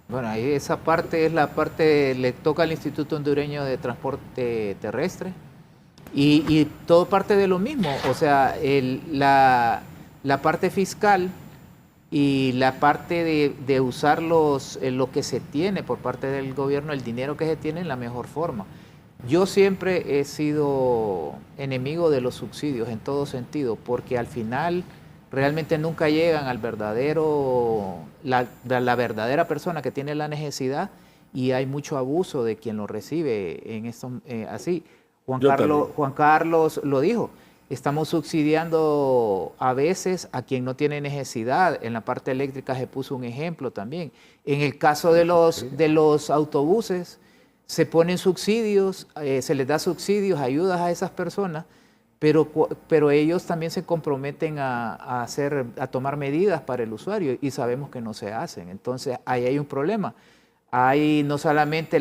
Bueno, ahí esa parte es la parte, le toca al Instituto Hondureño de Transporte Terrestre y todo parte de lo mismo, o sea, la parte fiscal y la parte de usar lo que se tiene por parte del gobierno, el dinero que se tiene en la mejor forma. Yo siempre he sido enemigo de los subsidios en todo sentido, porque al final realmente nunca llegan al verdadero, la verdadera persona que tiene la necesidad, y hay mucho abuso de quien lo recibe en esto, así. Juan Carlos lo dijo, estamos subsidiando a veces a quien no tiene necesidad. En la parte eléctrica se puso un ejemplo también. En el caso de los autobuses, se ponen subsidios, se les da subsidios, ayudas a esas personas, pero ellos también se comprometen a tomar medidas para el usuario y sabemos que no se hacen. Entonces, ahí hay un problema. Ahí no solamente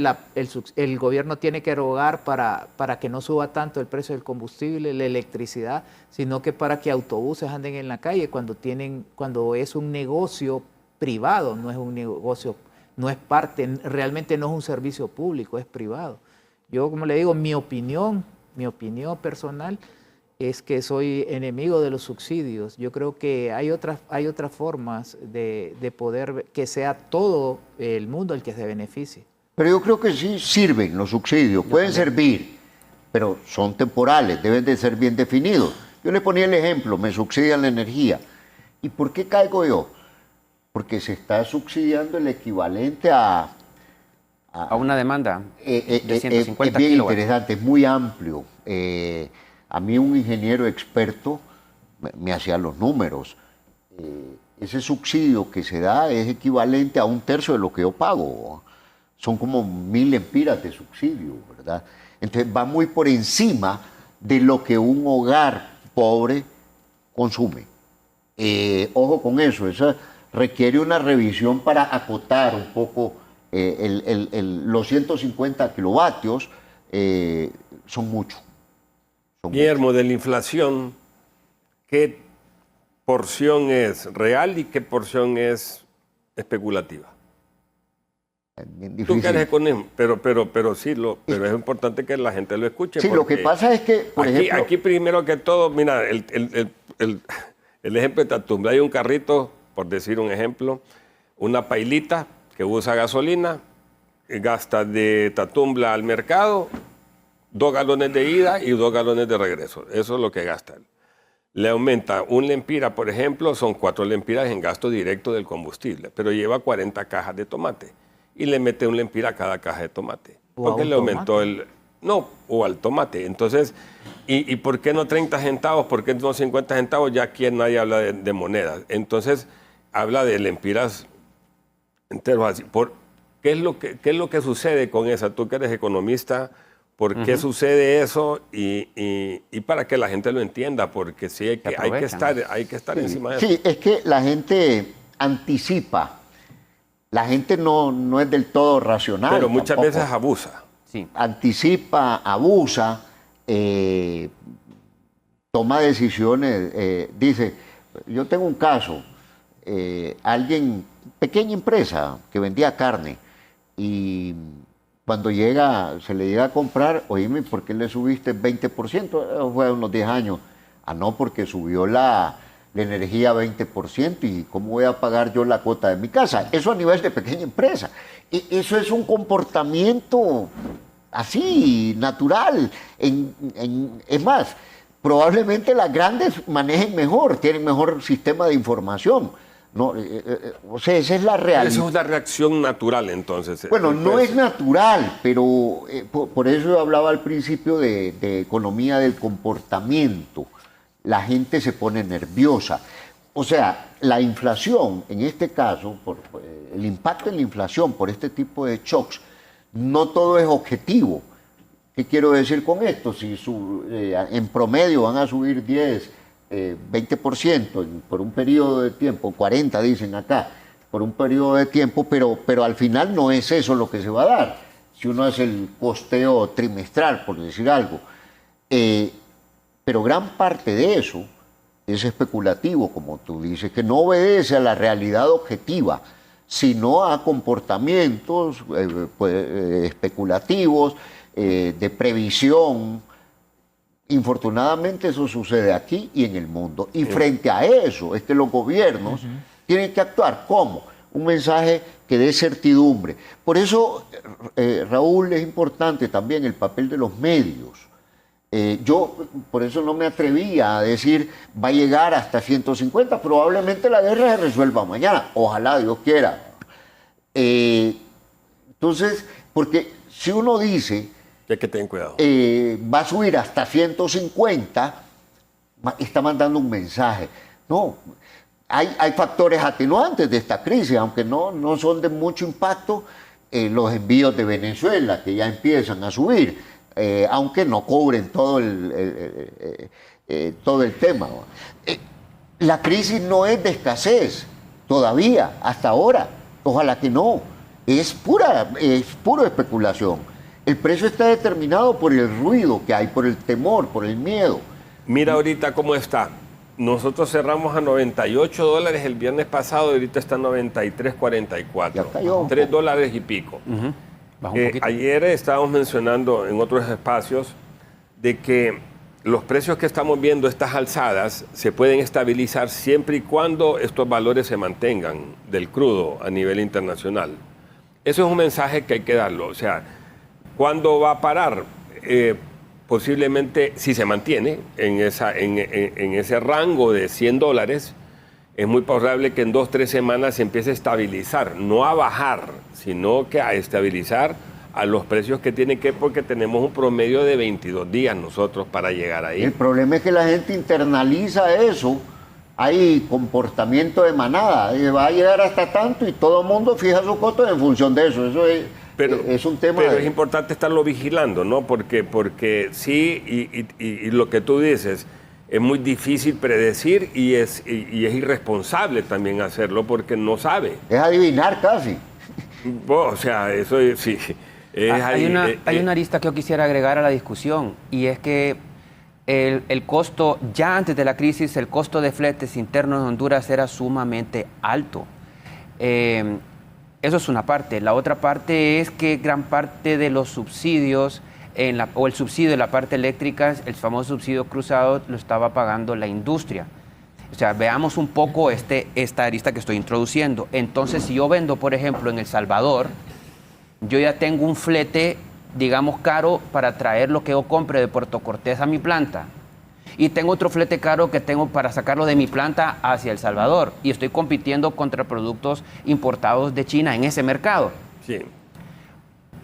el gobierno tiene que erogar para que no suba tanto el precio del combustible, la electricidad, sino que para que autobuses anden en la calle cuando es un negocio privado, no es un negocio, no es realmente no es un servicio público, es privado. Yo, como le digo, mi opinión personal es que soy enemigo de los subsidios. Yo creo que hay otras formas de poder que sea todo el mundo el que se beneficie. Pero yo creo que sí sirven los subsidios, pueden servir, pero son temporales, deben de ser bien definidos. Yo le ponía el ejemplo, me subsidian la energía. ¿Y por qué caigo yo? Porque se está subsidiando el equivalente a una demanda de 150 es bien kilowatts. Interesante, es muy amplio. A mí un ingeniero experto me hacía los números. Ese subsidio que se da es equivalente a 1/3 de lo que yo pago. Son como 1000 lempiras de subsidio, ¿verdad? Entonces va muy por encima de lo que un hogar pobre consume. Ojo con eso, requiere una revisión para acotar un poco los 150 kilovatios, son muchos. Guillermo, de la inflación, ¿qué porción es real y qué porción es especulativa? Bien difícil. Tú que eres economista, pero sí, pero es importante que la gente lo escuche. Sí, lo que pasa es que, por ejemplo... Aquí primero que todo, mira, el ejemplo de Tatumba, hay un carrito, por decir un ejemplo, una pailita que usa gasolina, gasta de Tatumbla al mercado 2 galones de ida y 2 galones de regreso. Eso es lo que gasta. Le aumenta un lempira, por ejemplo, son 4 lempiras en gasto directo del combustible, pero lleva 40 cajas de tomate y le mete un lempira a cada caja de tomate. Porque le aumentó o al tomate. Entonces, ¿y por qué no 30 centavos? ¿Por qué no 50 centavos? Ya aquí nadie habla de monedas. Entonces, habla de lempiras enteros así. ¿Qué es lo que sucede con esa? Tú que eres economista, ¿por qué sucede eso? Y para que la gente lo entienda, porque sí hay que estar encima de eso. Sí, es que la gente anticipa. La gente no es del todo racional. Pero muchas tampoco. veces abusa. Sí. Anticipa, abusa, toma decisiones. Dice, yo tengo un caso, alguien, pequeña empresa que vendía carne, y cuando se le llega a comprar, oíme, ¿por qué le subiste el 20%? Fue unos 10 años. No, porque subió la energía 20%, y ¿cómo voy a pagar yo la cuota de mi casa? Eso a nivel de pequeña empresa. Y eso es un comportamiento así, natural. Es más, probablemente las grandes manejen mejor, tienen mejor sistema de información. No, o sea, esa es la realidad. Esa es una reacción natural, entonces. Bueno, no es natural, pero por eso yo hablaba al principio de economía del comportamiento. La gente se pone nerviosa. O sea, la inflación, en este caso, el impacto en la inflación por este tipo de shocks, no todo es objetivo. ¿Qué quiero decir con esto? Si en promedio van a subir 10, 20% por un periodo de tiempo, 40 dicen acá, por un periodo de tiempo, pero al final no es eso lo que se va a dar. Si uno hace el costeo trimestral, por decir algo. Pero gran parte de eso es especulativo, como tú dices, que no obedece a la realidad objetiva, sino a comportamientos especulativos, de previsión. Infortunadamente eso sucede aquí y en el mundo. Y frente a eso es que los gobiernos tienen que actuar. ¿Cómo? Un mensaje que dé certidumbre. Por eso, Raúl, es importante también el papel de los medios. Yo por eso no me atrevía a decir va a llegar hasta 150, probablemente la guerra se resuelva mañana, ojalá Dios quiera. Entonces, porque si uno dice hay que tener cuidado, va a subir hasta 150, está mandando un mensaje. No, hay factores atenuantes de esta crisis, aunque no son de mucho impacto, los envíos de Venezuela que ya empiezan a subir. Aunque no cubren todo el tema. La crisis no es de escasez todavía, hasta ahora. Ojalá que no. Es puro especulación. El precio está determinado por el ruido que hay, por el temor, por el miedo. Mira ahorita cómo está. Nosotros cerramos a $98 el viernes pasado y ahorita está a $93.44. Ya cayó un $3 y pico. Baja un poquito. Ayer estábamos mencionando en otros espacios de que los precios que estamos viendo, estas alzadas, se pueden estabilizar siempre y cuando estos valores se mantengan del crudo a nivel internacional. Eso es un mensaje que hay que darlo. O sea, ¿cuándo va a parar? Posiblemente, si se mantiene en ese rango de $100, es muy probable que en 2 o 3 semanas se empiece a estabilizar, no a bajar, sino que a estabilizar a los precios que tiene que, porque tenemos un promedio de 22 días nosotros para llegar ahí. El problema es que la gente internaliza eso, hay comportamiento de manada, va a llegar hasta tanto y todo el mundo fija su costo en función de eso. Eso es un tema. Pero es importante estarlo vigilando, ¿no? Porque sí, y lo que tú dices, es muy difícil predecir y es irresponsable también hacerlo porque no sabe. Es adivinar casi. O sea, eso sí. Hay una arista que yo quisiera agregar a la discusión y es que el costo, ya antes de la crisis, el costo de fletes internos en Honduras era sumamente alto. Eso es una parte. La otra parte es que gran parte de los subsidios o el subsidio de la parte eléctrica, el famoso subsidio cruzado, lo estaba pagando la industria. O sea, veamos un poco esta arista que estoy introduciendo. Entonces, si yo vendo, por ejemplo, en El Salvador, yo ya tengo un flete, digamos, caro para traer lo que yo compre de Puerto Cortés a mi planta. Y tengo otro flete caro que tengo para sacarlo de mi planta hacia El Salvador. Y estoy compitiendo contra productos importados de China en ese mercado. Sí.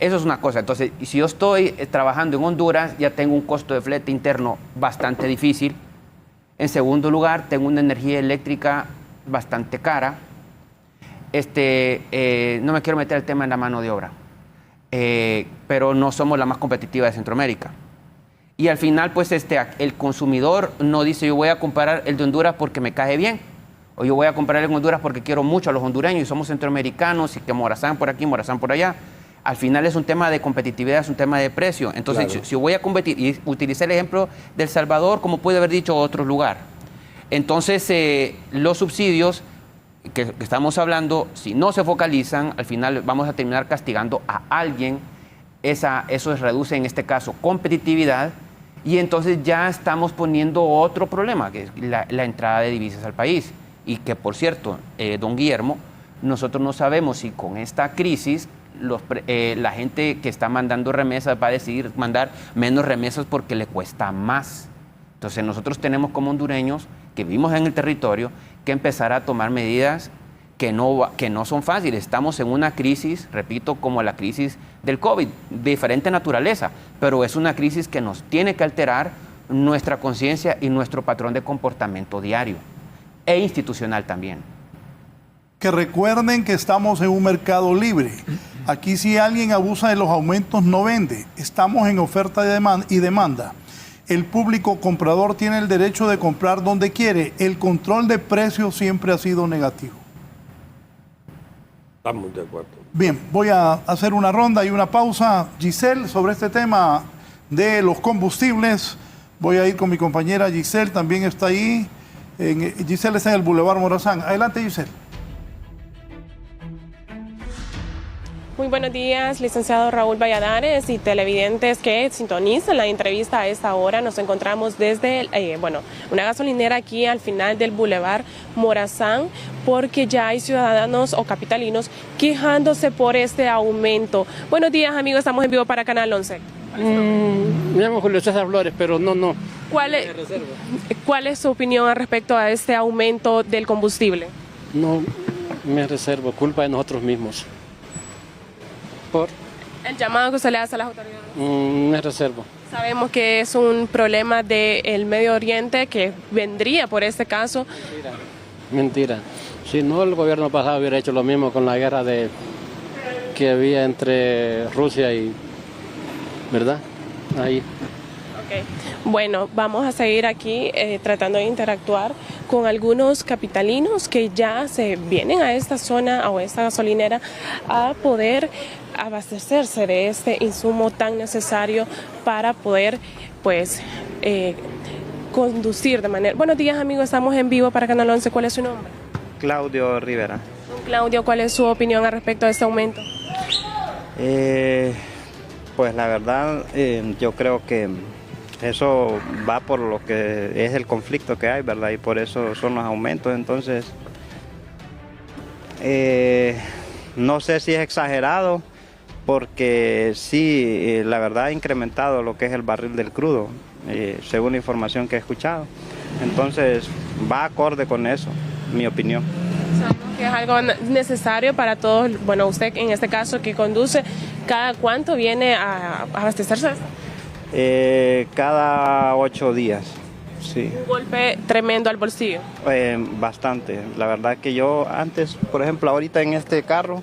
Eso es una cosa. Entonces, si yo estoy trabajando en Honduras, ya tengo un costo de flete interno bastante difícil. En segundo lugar, tengo una energía eléctrica bastante cara. No me quiero meter el tema en la mano de obra, pero no somos la más competitiva de Centroamérica. Y al final, pues, el consumidor no dice yo voy a comprar el de Honduras porque me cae bien, o yo voy a comprar el de Honduras porque quiero mucho a los hondureños y somos centroamericanos y que Morazán por aquí, Morazán por allá. Al final es un tema de competitividad, es un tema de precio. Entonces, claro, si yo voy a competir, y utilicé el ejemplo del Salvador, como puede haber dicho otro lugar. Entonces, los subsidios que estamos hablando, si no se focalizan, al final vamos a terminar castigando a alguien. Eso reduce, en este caso, competitividad. Y entonces ya estamos poniendo otro problema, que es la entrada de divisas al país. Y que, por cierto, don Guillermo, nosotros no sabemos si con esta crisis la gente que está mandando remesas va a decidir mandar menos remesas porque le cuesta más. Entonces nosotros tenemos como hondureños que vivimos en el territorio que empezar a tomar medidas que no son fáciles. Estamos en una crisis, repito, como la crisis del COVID, de diferente naturaleza, pero es una crisis que nos tiene que alterar nuestra conciencia y nuestro patrón de comportamiento diario e institucional también. Que recuerden que estamos en un mercado libre. Aquí si alguien abusa de los aumentos no vende. Estamos en oferta y demanda. El público comprador tiene el derecho de comprar donde quiere. El control de precios siempre ha sido negativo. Estamos de acuerdo. Bien, voy a hacer una ronda y una pausa. Giselle, sobre este tema de los combustibles, voy a ir con mi compañera Giselle, también está ahí. Giselle está en el Boulevard Morazán. Adelante, Giselle. Muy buenos días, licenciado Raúl Valladares y televidentes que sintonizan la entrevista a esta hora. Nos encontramos desde, una gasolinera aquí al final del Boulevard Morazán, porque ya hay ciudadanos o capitalinos quejándose por este aumento. Buenos días, amigos, estamos en vivo para Canal 11. Me llamo Julio César Flores, pero no. ¿Cuál es su opinión al respecto a este aumento del combustible? No me reservo, culpa de nosotros mismos. El llamado que usted le hace a las autoridades. Me reservo. Sabemos que es un problema del Medio Oriente que vendría por este caso. Mentira. Si no, el gobierno pasado hubiera hecho lo mismo con la guerra que había entre Rusia y... ¿verdad? Ahí. Okay. Bueno, vamos a seguir aquí tratando de interactuar con algunos capitalinos que ya se vienen a esta zona o a esta gasolinera a poder abastecerse de este insumo tan necesario para poder, conducir de manera... Buenos días, amigos, estamos en vivo para Canal 11. ¿Cuál es su nombre? Claudio Rivera. Claudio, ¿cuál es su opinión al respecto de este aumento? Pues la verdad, yo creo que eso va por lo que es el conflicto que hay, ¿verdad? Y por eso son los aumentos. Entonces, no sé si es exagerado, porque sí, la verdad ha incrementado lo que es el barril del crudo, según la información que he escuchado. Entonces, va acorde con eso, mi opinión. Sabemos que es algo necesario para todos. Bueno, usted en este caso que conduce, ¿cada cuánto viene a abastecerse? Cada 8 días, sí. Un golpe tremendo al bolsillo. Bastante. La verdad que yo antes, por ejemplo, ahorita en este carro,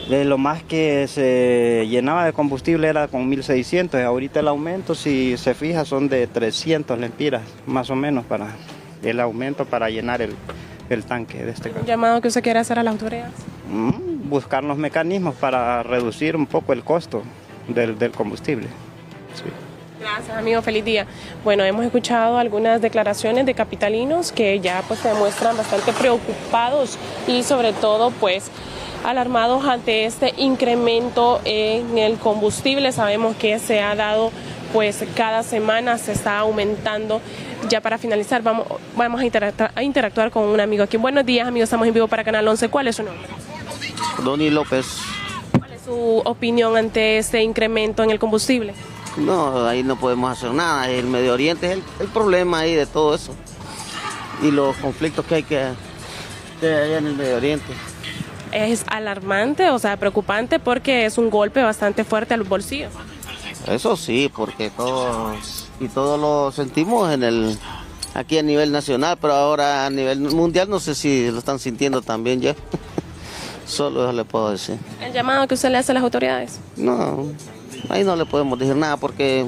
lo más que se llenaba de combustible era con 1.600. Ahorita el aumento, si se fija, son de 300 lempiras, más o menos, para el aumento para llenar el tanque de este carro. ¿Un llamado que usted quiere hacer a las autoridades? Buscar los mecanismos para reducir un poco el costo del combustible. Sí. Gracias, amigo, feliz día. Bueno, hemos escuchado algunas declaraciones de capitalinos que ya se demuestran bastante preocupados y sobre todo alarmados ante este incremento en el combustible. Sabemos que se ha dado cada semana se está aumentando. Ya para finalizar vamos a interactuar con un amigo aquí. Buenos días, amigos, estamos en vivo para Canal 11. ¿Cuál es su nombre? Doni López. ¿Cuál es su opinión ante este incremento en el combustible? No, ahí no podemos hacer nada. El Medio Oriente es el problema ahí de todo eso. Y los conflictos que hay allá en el Medio Oriente. Es alarmante, o sea, preocupante, porque es un golpe bastante fuerte a los bolsillos. Eso sí, porque todos lo sentimos aquí a nivel nacional, pero ahora a nivel mundial no sé si lo están sintiendo también ya. Solo eso le puedo decir. ¿El llamado que usted le hace a las autoridades? No, ahí no le podemos decir nada, porque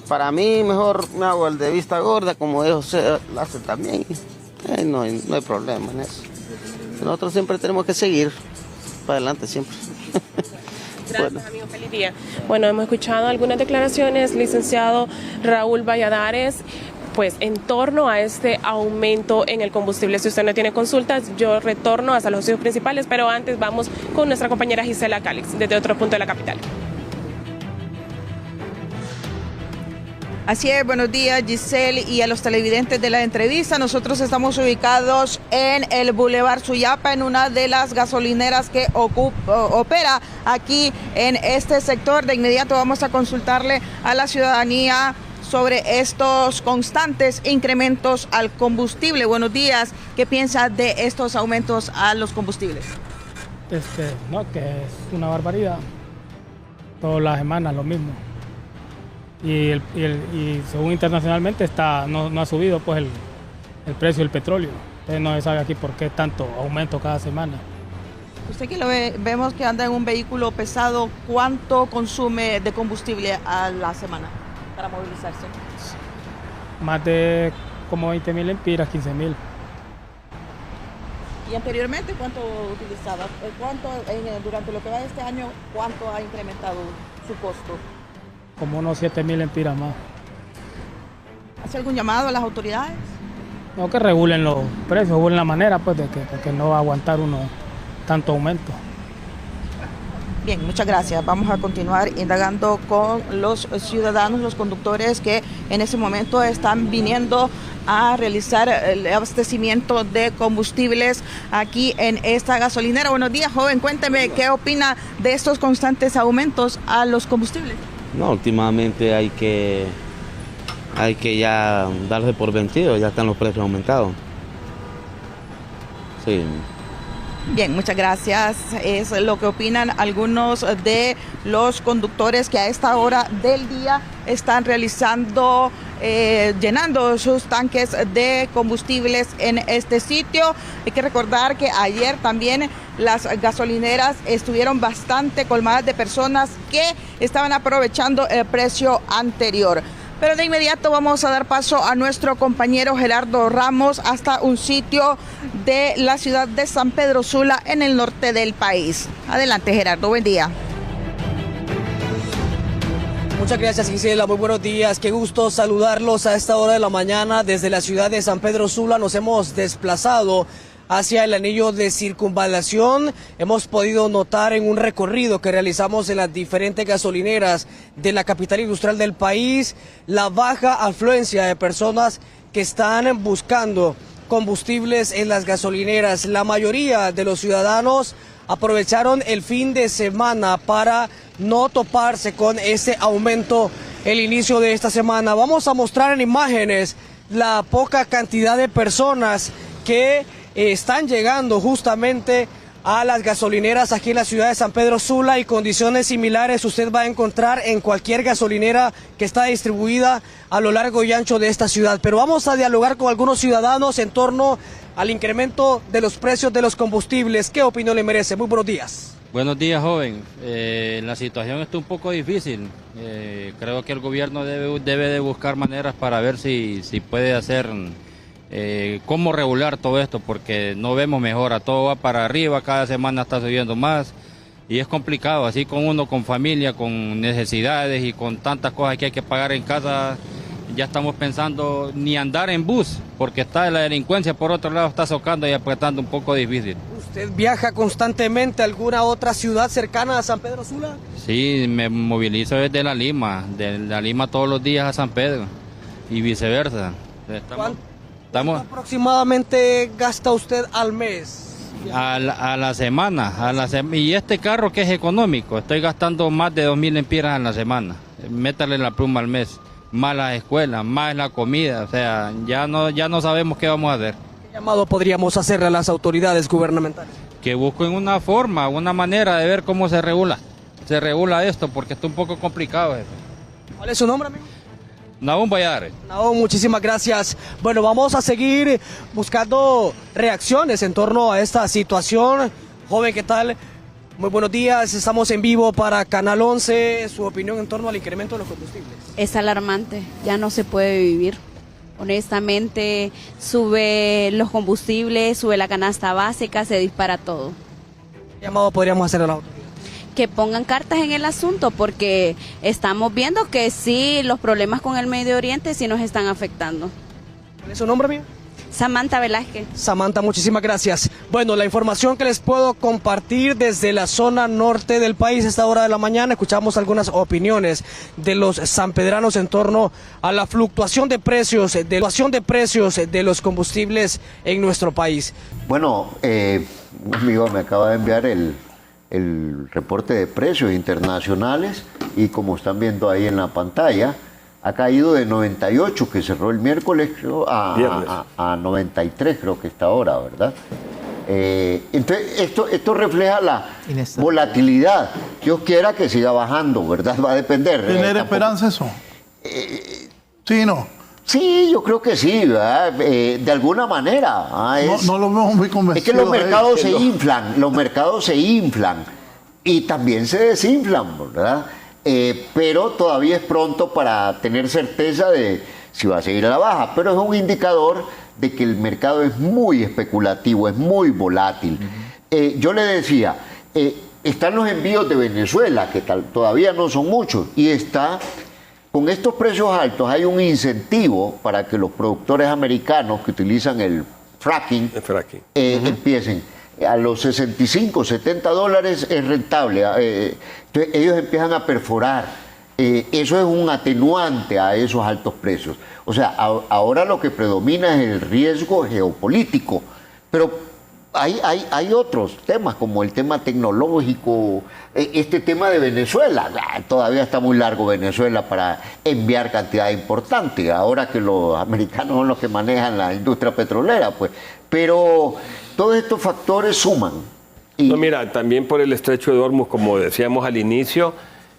para mí mejor me hago el de vista gorda, como ellos lo hacen también. No hay problema en eso. Nosotros siempre tenemos que seguir para adelante, siempre. Gracias, amigo, feliz día. Bueno, hemos escuchado algunas declaraciones, licenciado Raúl Valladares, en torno a este aumento en el combustible. Si usted no tiene consultas, yo retorno hasta los estudios principales, pero antes vamos con nuestra compañera Gisela Calix, desde otro punto de la capital. Así es, buenos días, Giselle, y a los televidentes de la entrevista. Nosotros estamos ubicados en el Boulevard Suyapa, en una de las gasolineras que opera aquí en este sector. De inmediato vamos a consultarle a la ciudadanía sobre estos constantes incrementos al combustible. Buenos días, ¿qué piensa de estos aumentos a los combustibles? No, que es una barbaridad. Todas las semanas lo mismo. Y según internacionalmente no ha subido pues el precio del petróleo. Entonces no se sabe aquí por qué tanto aumento cada semana. Usted que lo vemos que anda en un vehículo pesado, ¿cuánto consume de combustible a la semana para movilizarse? Más de como 20.000 lempiras, 15.000. ¿Y anteriormente cuánto utilizaba? Durante lo que va de este año, cuánto ha incrementado su costo? Como unos 7.000 lempiras más. ¿Hace algún llamado a las autoridades? No, que regulen los precios, regulen la manera pues de que no va a aguantar uno tanto aumento. Bien, muchas gracias. Vamos a continuar indagando con los ciudadanos, los conductores que en ese momento están viniendo a realizar el abastecimiento de combustibles aquí en esta gasolinera. Buenos días, joven. Cuénteme, ¿qué opina de estos constantes aumentos a los combustibles? No, últimamente hay que ya darse por vencido, ya están los precios aumentados. Sí. Bien, muchas gracias. Es lo que opinan algunos de los conductores que a esta hora del día están realizando, llenando sus tanques de combustibles en este sitio. Hay que recordar que ayer también las gasolineras estuvieron bastante colmadas de personas que estaban aprovechando el precio anterior. Pero de inmediato vamos a dar paso a nuestro compañero Gerardo Ramos hasta un sitio de la ciudad de San Pedro Sula en el norte del país. Adelante, Gerardo, buen día. Muchas gracias, Gisela, muy buenos días, qué gusto saludarlos a esta hora de la mañana desde la ciudad de San Pedro Sula. Nos hemos desplazado hacia el anillo de circunvalación. Hemos podido notar en un recorrido que realizamos en las diferentes gasolineras de la capital industrial del país la baja afluencia de personas que están buscando combustibles en las gasolineras. La mayoría de los ciudadanos aprovecharon el fin de semana para no toparse con ese aumento el inicio de esta semana. Vamos a mostrar en imágenes la poca cantidad de personas que están llegando justamente a las gasolineras aquí en la ciudad de San Pedro Sula, y condiciones similares usted va a encontrar en cualquier gasolinera que está distribuida a lo largo y ancho de esta ciudad. Pero vamos a dialogar con algunos ciudadanos en torno al incremento de los precios de los combustibles. ¿Qué opinión le merece? Muy buenos días. Buenos días, joven. La situación está un poco difícil. Creo que el gobierno debe de buscar maneras para ver si puede hacer cómo regular todo esto, porque no vemos mejora, todo va para arriba, cada semana está subiendo más y es complicado, así con uno, con familia, con necesidades y con tantas cosas que hay que pagar en casa. Ya estamos pensando ni andar en bus, porque está la delincuencia por otro lado, está socando y apretando un poco difícil. ¿Usted viaja constantemente a alguna otra ciudad cercana a San Pedro Sula? Sí, me movilizo desde La Lima todos los días a San Pedro y viceversa. ¿Cuánto aproximadamente gasta usted al mes? A la semana, y este carro que es económico, estoy gastando más de 2.000 lempiras a la semana. Métale la pluma al mes, más las escuelas, más la comida, o sea, ya no sabemos qué vamos a hacer. ¿Qué llamado podríamos hacerle a las autoridades gubernamentales? Que busquen una forma, una manera de ver cómo se regula esto, porque está un poco complicado eso. ¿Cuál es su nombre, amigo? Nahum Valladares. Nahum, muchísimas gracias. Bueno, vamos a seguir buscando reacciones en torno a esta situación. Joven, ¿qué tal? Muy buenos días, estamos en vivo para Canal 11. Su opinión en torno al incremento de los combustibles. Es alarmante, ya no se puede vivir. Honestamente, sube los combustibles, sube la canasta básica, se dispara todo. ¿Qué llamado podríamos hacer a la autoridad? Que pongan cartas en el asunto, porque estamos viendo que sí, los problemas con el Medio Oriente sí nos están afectando. ¿Cuál es su nombre, amigo? Samantha Velázquez. Samantha, muchísimas gracias. Bueno, la información que les puedo compartir desde la zona norte del país a esta hora de la mañana. Escuchamos algunas opiniones de los sanpedranos en torno a la fluctuación de precios, de los combustibles en nuestro país. Bueno, un amigo me acaba de enviar el reporte de precios internacionales, y como están viendo ahí en la pantalla, ha caído de 98, que cerró el miércoles, creo, a 93, creo que está ahora, ¿verdad? Entonces, esto refleja la volatilidad. Dios quiera que siga bajando, ¿verdad? Va a depender. ¿Tener esperanza eso? Sí, no. Sí, yo creo que sí, ¿verdad? De alguna manera. No lo vemos muy convencido. Es que los mercados se inflan y también se desinflan, ¿verdad? Pero todavía es pronto para tener certeza de si va a seguir a la baja, pero es un indicador de que el mercado es muy especulativo, es muy volátil. Yo le decía, están los envíos de Venezuela, que todavía no son muchos, y con estos precios altos hay un incentivo para que los productores americanos que utilizan el fracking, empiecen. A los 65, 70 dólares es rentable. Entonces ellos empiezan a perforar. Eso es un atenuante a esos altos precios. O sea, ahora lo que predomina es el riesgo geopolítico. Pero hay otros temas, como el tema tecnológico, este tema de Venezuela. Todavía está muy largo Venezuela para enviar cantidad importante, ahora que los americanos son los que manejan la industria petrolera, pues. Pero todos estos factores suman. No, mira, también por el estrecho de Hormuz, como decíamos al inicio,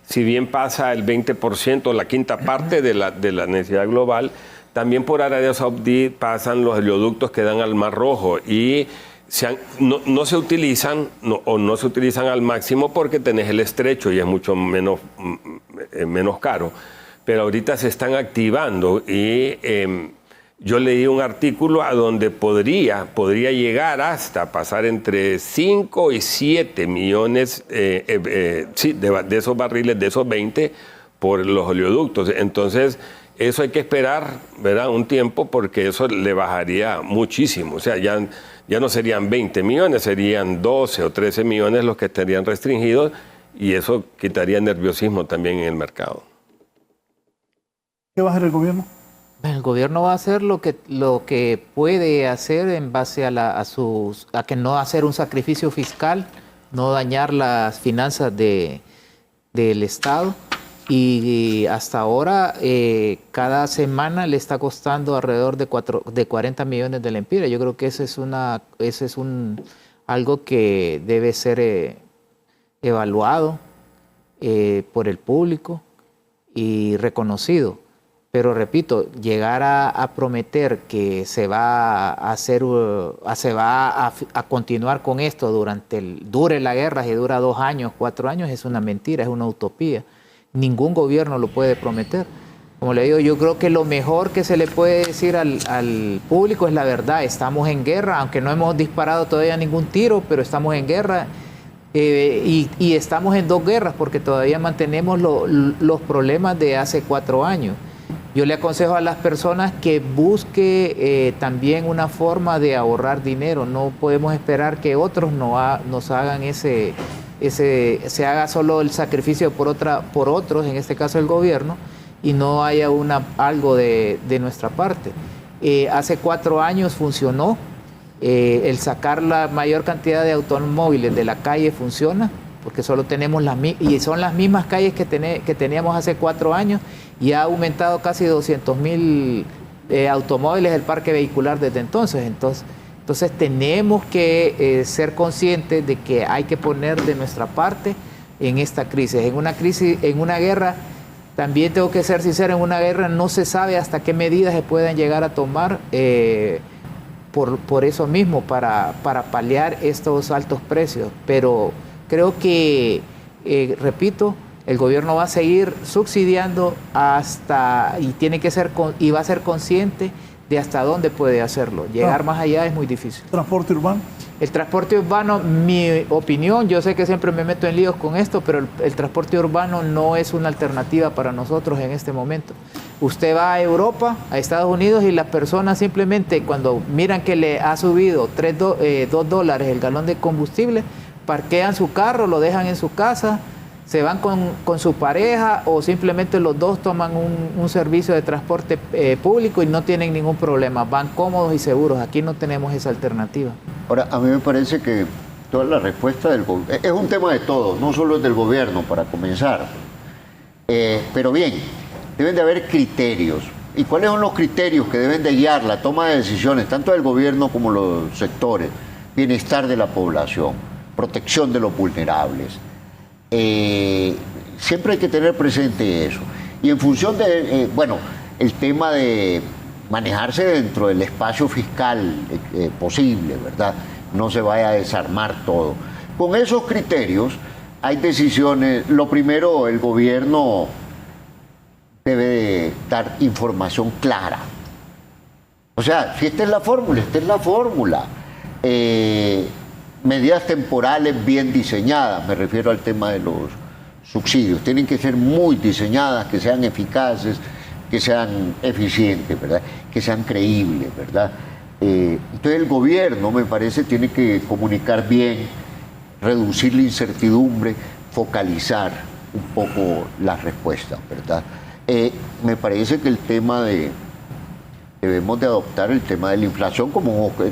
si bien pasa el 20%, la quinta parte de la necesidad global, también por Arabia Saudí pasan los oleoductos que dan al Mar Rojo y no se utilizan al máximo porque tenés el estrecho y es mucho menos caro. Pero ahorita se están activando y yo leí un artículo a donde podría llegar hasta pasar entre 5 y 7 millones de esos barriles, de esos 20, por los oleoductos. Entonces, eso hay que esperar, ¿verdad?, un tiempo, porque eso le bajaría muchísimo. O sea, ya no serían 20 millones, serían 12 o 13 millones los que estarían restringidos y eso quitaría nerviosismo también en el mercado. ¿Qué va a hacer el gobierno? El gobierno va a hacer lo que puede hacer en base a que no hacer un sacrificio fiscal, no dañar las finanzas del Estado. Y hasta ahora, cada semana le está costando alrededor de 40 millones de lempiras. Yo creo que ese es algo que debe ser evaluado por el público y reconocido. Pero repito, llegar a prometer que se va a continuar con esto dure la guerra, si dura 2 años, 4 años, es una mentira, es una utopía. Ningún gobierno lo puede prometer. Como le digo, yo creo que lo mejor que se le puede decir al público es la verdad. Estamos en guerra, aunque no hemos disparado todavía ningún tiro, pero estamos en guerra y estamos en 2 guerras porque todavía mantenemos los problemas de hace 4 años. Yo le aconsejo a las personas que busque también una forma de ahorrar dinero. No podemos esperar que otros nos hagan se haga solo el sacrificio por otros, en este caso el gobierno, y no haya algo de nuestra parte. Hace 4 años funcionó, el sacar la mayor cantidad de automóviles de la calle funciona, porque solo tenemos y son las mismas calles que teníamos hace 4 años, y ha aumentado casi 200,000 automóviles el parque vehicular desde entonces. Entonces tenemos que ser conscientes de que hay que poner de nuestra parte en esta crisis. En una guerra, también tengo que ser sincero, en una guerra no se sabe hasta qué medidas se pueden llegar a tomar por eso mismo, para paliar estos altos precios. Pero creo que, repito, el gobierno va a seguir subsidiando y va a ser consciente de hasta dónde puede hacerlo. Llegar más allá es muy difícil. ¿Transporte urbano? El transporte urbano, mi opinión, yo sé que siempre me meto en líos con esto, pero el transporte urbano no es una alternativa para nosotros en este momento. Usted va a Europa, a Estados Unidos, y las personas simplemente cuando miran que le ha subido $2 el galón de combustible, parquean su carro, lo dejan en su casa, se van con su pareja o simplemente los dos toman un servicio de transporte público y no tienen ningún problema, van cómodos y seguros. Aquí no tenemos esa alternativa. Ahora, a mí me parece que toda la respuesta del gobierno es un tema de todos, no solo es del gobierno, para comenzar. Pero bien, deben de haber criterios. ¿Y cuáles son los criterios que deben de guiar la toma de decisiones, tanto del gobierno como los sectores? Bienestar de la población, protección de los vulnerables. Siempre hay que tener presente eso. Y en función de, el tema de manejarse dentro del espacio fiscal posible, ¿verdad? No se vaya a desarmar todo. Con esos criterios hay decisiones. Lo primero, el gobierno debe de dar información clara. O sea, si esta es la fórmula, esta es la fórmula. Medidas temporales bien diseñadas, me refiero al tema de los subsidios. Tienen que ser muy diseñadas, que sean eficaces, que sean eficientes, ¿verdad? Que sean creíbles, ¿verdad? Entonces el gobierno, me parece, tiene que comunicar bien, reducir la incertidumbre, focalizar un poco las respuestas, ¿verdad? Me parece que el tema debemos de adoptar el tema de la inflación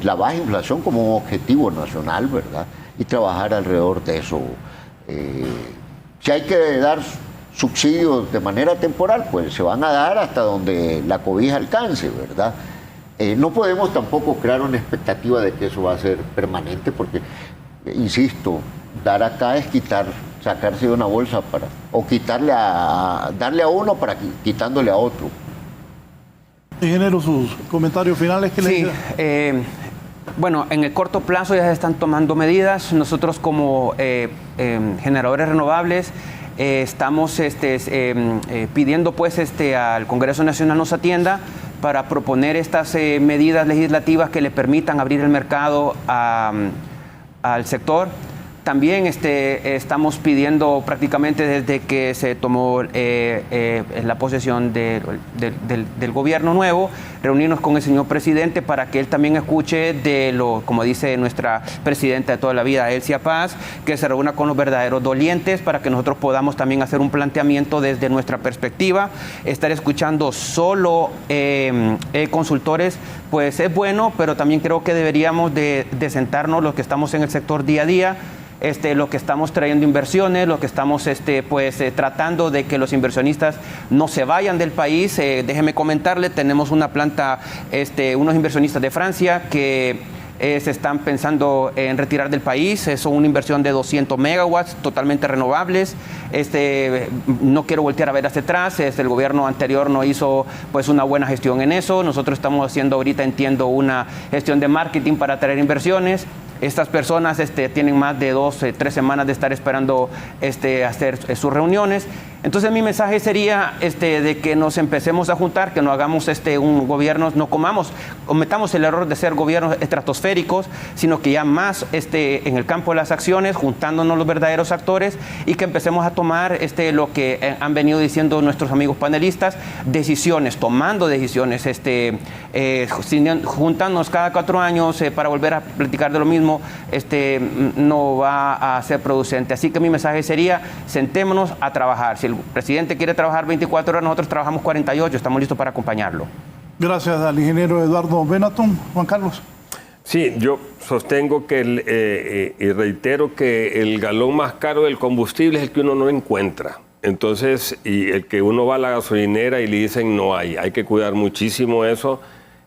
la baja inflación como un objetivo nacional, ¿verdad? Y trabajar alrededor de eso. Si hay que dar subsidios de manera temporal, pues se van a dar hasta donde la cobija alcance, ¿verdad? No podemos tampoco crear una expectativa de que eso va a ser permanente, porque, insisto, dar acá es sacarse de una bolsa o darle a uno para quitándole a otro. Ingeniero, sus comentarios finales. Sí, en el corto plazo ya se están tomando medidas. Nosotros como generadores renovables estamos pidiendo pues al Congreso Nacional nos atienda para proponer estas medidas legislativas que le permitan abrir el mercado al sector. También estamos pidiendo prácticamente desde que se tomó la posesión del gobierno nuevo, reunirnos con el señor presidente para que él también escuche como dice nuestra presidenta de toda la vida, Elcia Paz, que se reúna con los verdaderos dolientes para que nosotros podamos también hacer un planteamiento desde nuestra perspectiva. Estar escuchando solo consultores, pues es bueno, pero también creo que deberíamos de sentarnos los que estamos en el sector día a día, lo que estamos trayendo inversiones, lo que estamos tratando de que los inversionistas no se vayan del país. Déjeme comentarle, tenemos una planta, unos inversionistas de Francia que se están pensando en retirar del país. Son una inversión de 200 megawatts totalmente renovables. No quiero voltear a ver hacia atrás. El gobierno anterior no hizo pues una buena gestión en eso. Nosotros estamos haciendo ahorita, entiendo, una gestión de marketing para atraer inversiones. Estas personas tienen más de 2-3 semanas de estar esperando hacer sus reuniones. Entonces mi mensaje sería de que nos empecemos a juntar, que no hagamos un gobierno, no cometamos el error de ser gobiernos estratosféricos, sino que ya más en el campo de las acciones, juntándonos los verdaderos actores y que empecemos a tomar lo que han venido diciendo nuestros amigos panelistas, decisiones, tomando decisiones, juntándonos cada 4 años para volver a platicar de lo mismo, no va a ser producente. Así que mi mensaje sería, sentémonos a trabajar. Si el presidente quiere trabajar 24 horas, nosotros trabajamos 48, estamos listos para acompañarlo. Gracias al ingeniero Eduardo Benetton. Juan Carlos. Sí, yo sostengo que y reitero que el galón más caro del combustible es el que uno no encuentra. Entonces, y el que uno va a la gasolinera y le dicen no hay que cuidar muchísimo eso.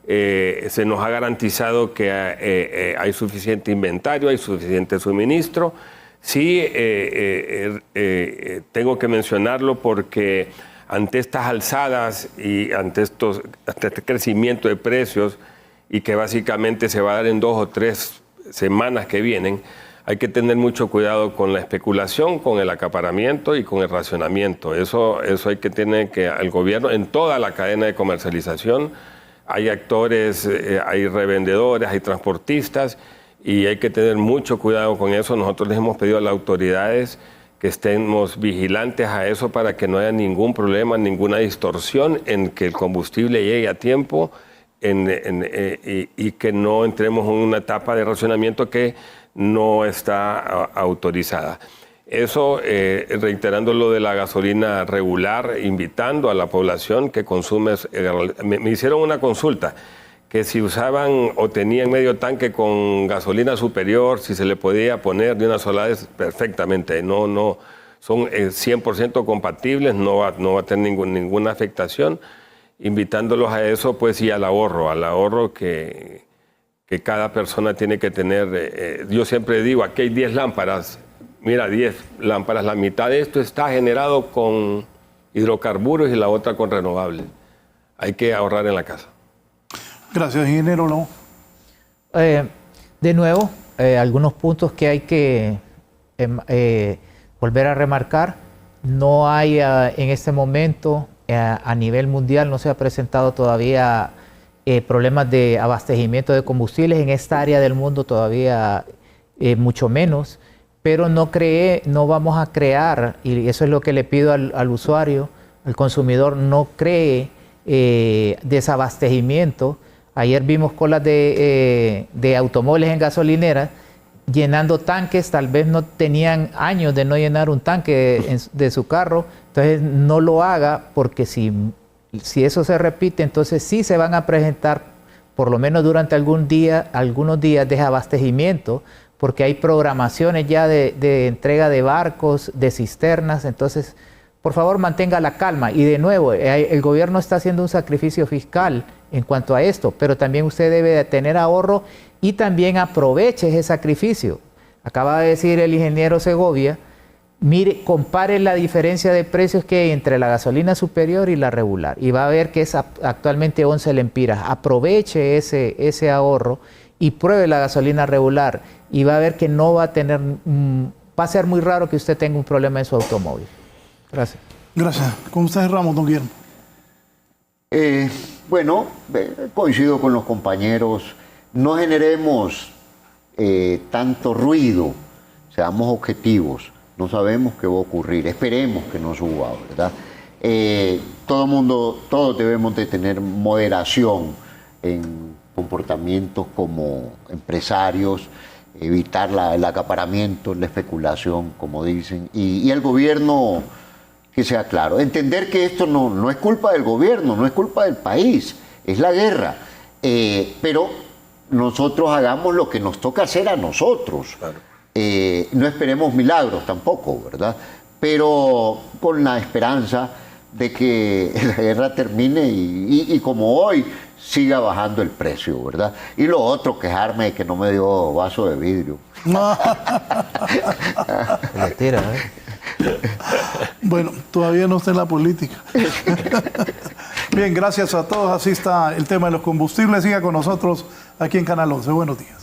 Se nos ha garantizado que hay suficiente inventario, hay suficiente suministro. Sí, tengo que mencionarlo porque ante estas alzadas y ante este crecimiento de precios y que básicamente se va a dar en 2 o 3 semanas que vienen, hay que tener mucho cuidado con la especulación, con el acaparamiento y con el racionamiento. Eso hay que tener que al gobierno en toda la cadena de comercialización. Hay actores, hay revendedores, hay transportistas y hay que tener mucho cuidado con eso. Nosotros les hemos pedido a las autoridades que estemos vigilantes a eso para que no haya ningún problema, ninguna distorsión en que el combustible llegue a tiempo y que no entremos en una etapa de racionamiento que no está autorizada. Eso, reiterando lo de la gasolina regular, invitando a la población que consume. Me hicieron una consulta, que si usaban o tenían medio tanque con gasolina superior, si se le podía poner de una sola vez, perfectamente. No son 100% compatibles, no va a tener ninguna afectación, invitándolos a eso, pues, y al ahorro que cada persona tiene que tener. Yo siempre digo, aquí hay 10 lámparas, mira, 10 lámparas, la mitad de esto está generado con hidrocarburos y la otra con renovables. Hay que ahorrar en la casa. Gracias, ingeniero. No. De nuevo, algunos puntos que hay que volver a remarcar. No hay en este momento a nivel mundial, no se ha presentado todavía problemas de abastecimiento de combustibles. En esta área del mundo todavía mucho menos, pero no vamos a crear, y eso es lo que le pido al usuario, al consumidor, no cree desabastecimiento. Ayer vimos colas de automóviles en gasolineras llenando tanques, tal vez no tenían años de no llenar un tanque de su carro, entonces no lo haga, porque si eso se repite, entonces sí se van a presentar, por lo menos durante algunos días, desabastecimiento, porque hay programaciones ya de entrega de barcos, de cisternas. Entonces, por favor, mantenga la calma. Y de nuevo, el gobierno está haciendo un sacrificio fiscal en cuanto a esto, pero también usted debe de tener ahorro y también aproveche ese sacrificio. Acaba de decir el ingeniero Segovia, mire, compare la diferencia de precios que hay entre la gasolina superior y la regular, y va a ver que es actualmente 11 lempiras. Aproveche ese ahorro y pruebe la gasolina regular, y va a ver que no va a tener, va a ser muy raro que usted tenga un problema en su automóvil. Gracias. Gracias. Con usted cerramos, don Guillermo. Bueno, coincido con los compañeros. No generemos tanto ruido, seamos objetivos. No sabemos qué va a ocurrir, esperemos que no suba, ¿verdad? Todos debemos de tener moderación en comportamientos como empresarios, evitar el acaparamiento, la especulación, como dicen, y el gobierno, que sea claro, entender que esto no es culpa del gobierno, no es culpa del país, es la guerra, pero nosotros hagamos lo que nos toca hacer a nosotros. Claro. No esperemos milagros tampoco, ¿verdad? Pero con la esperanza de que la guerra termine y como hoy siga bajando el precio, ¿verdad? Y lo otro, quejarme de que no me dio vaso de vidrio. Le tira, ¿eh? Bueno, todavía no está en la política. Bien, gracias a todos. Así está el tema de los combustibles. Siga con nosotros aquí en Canal 11. Buenos días.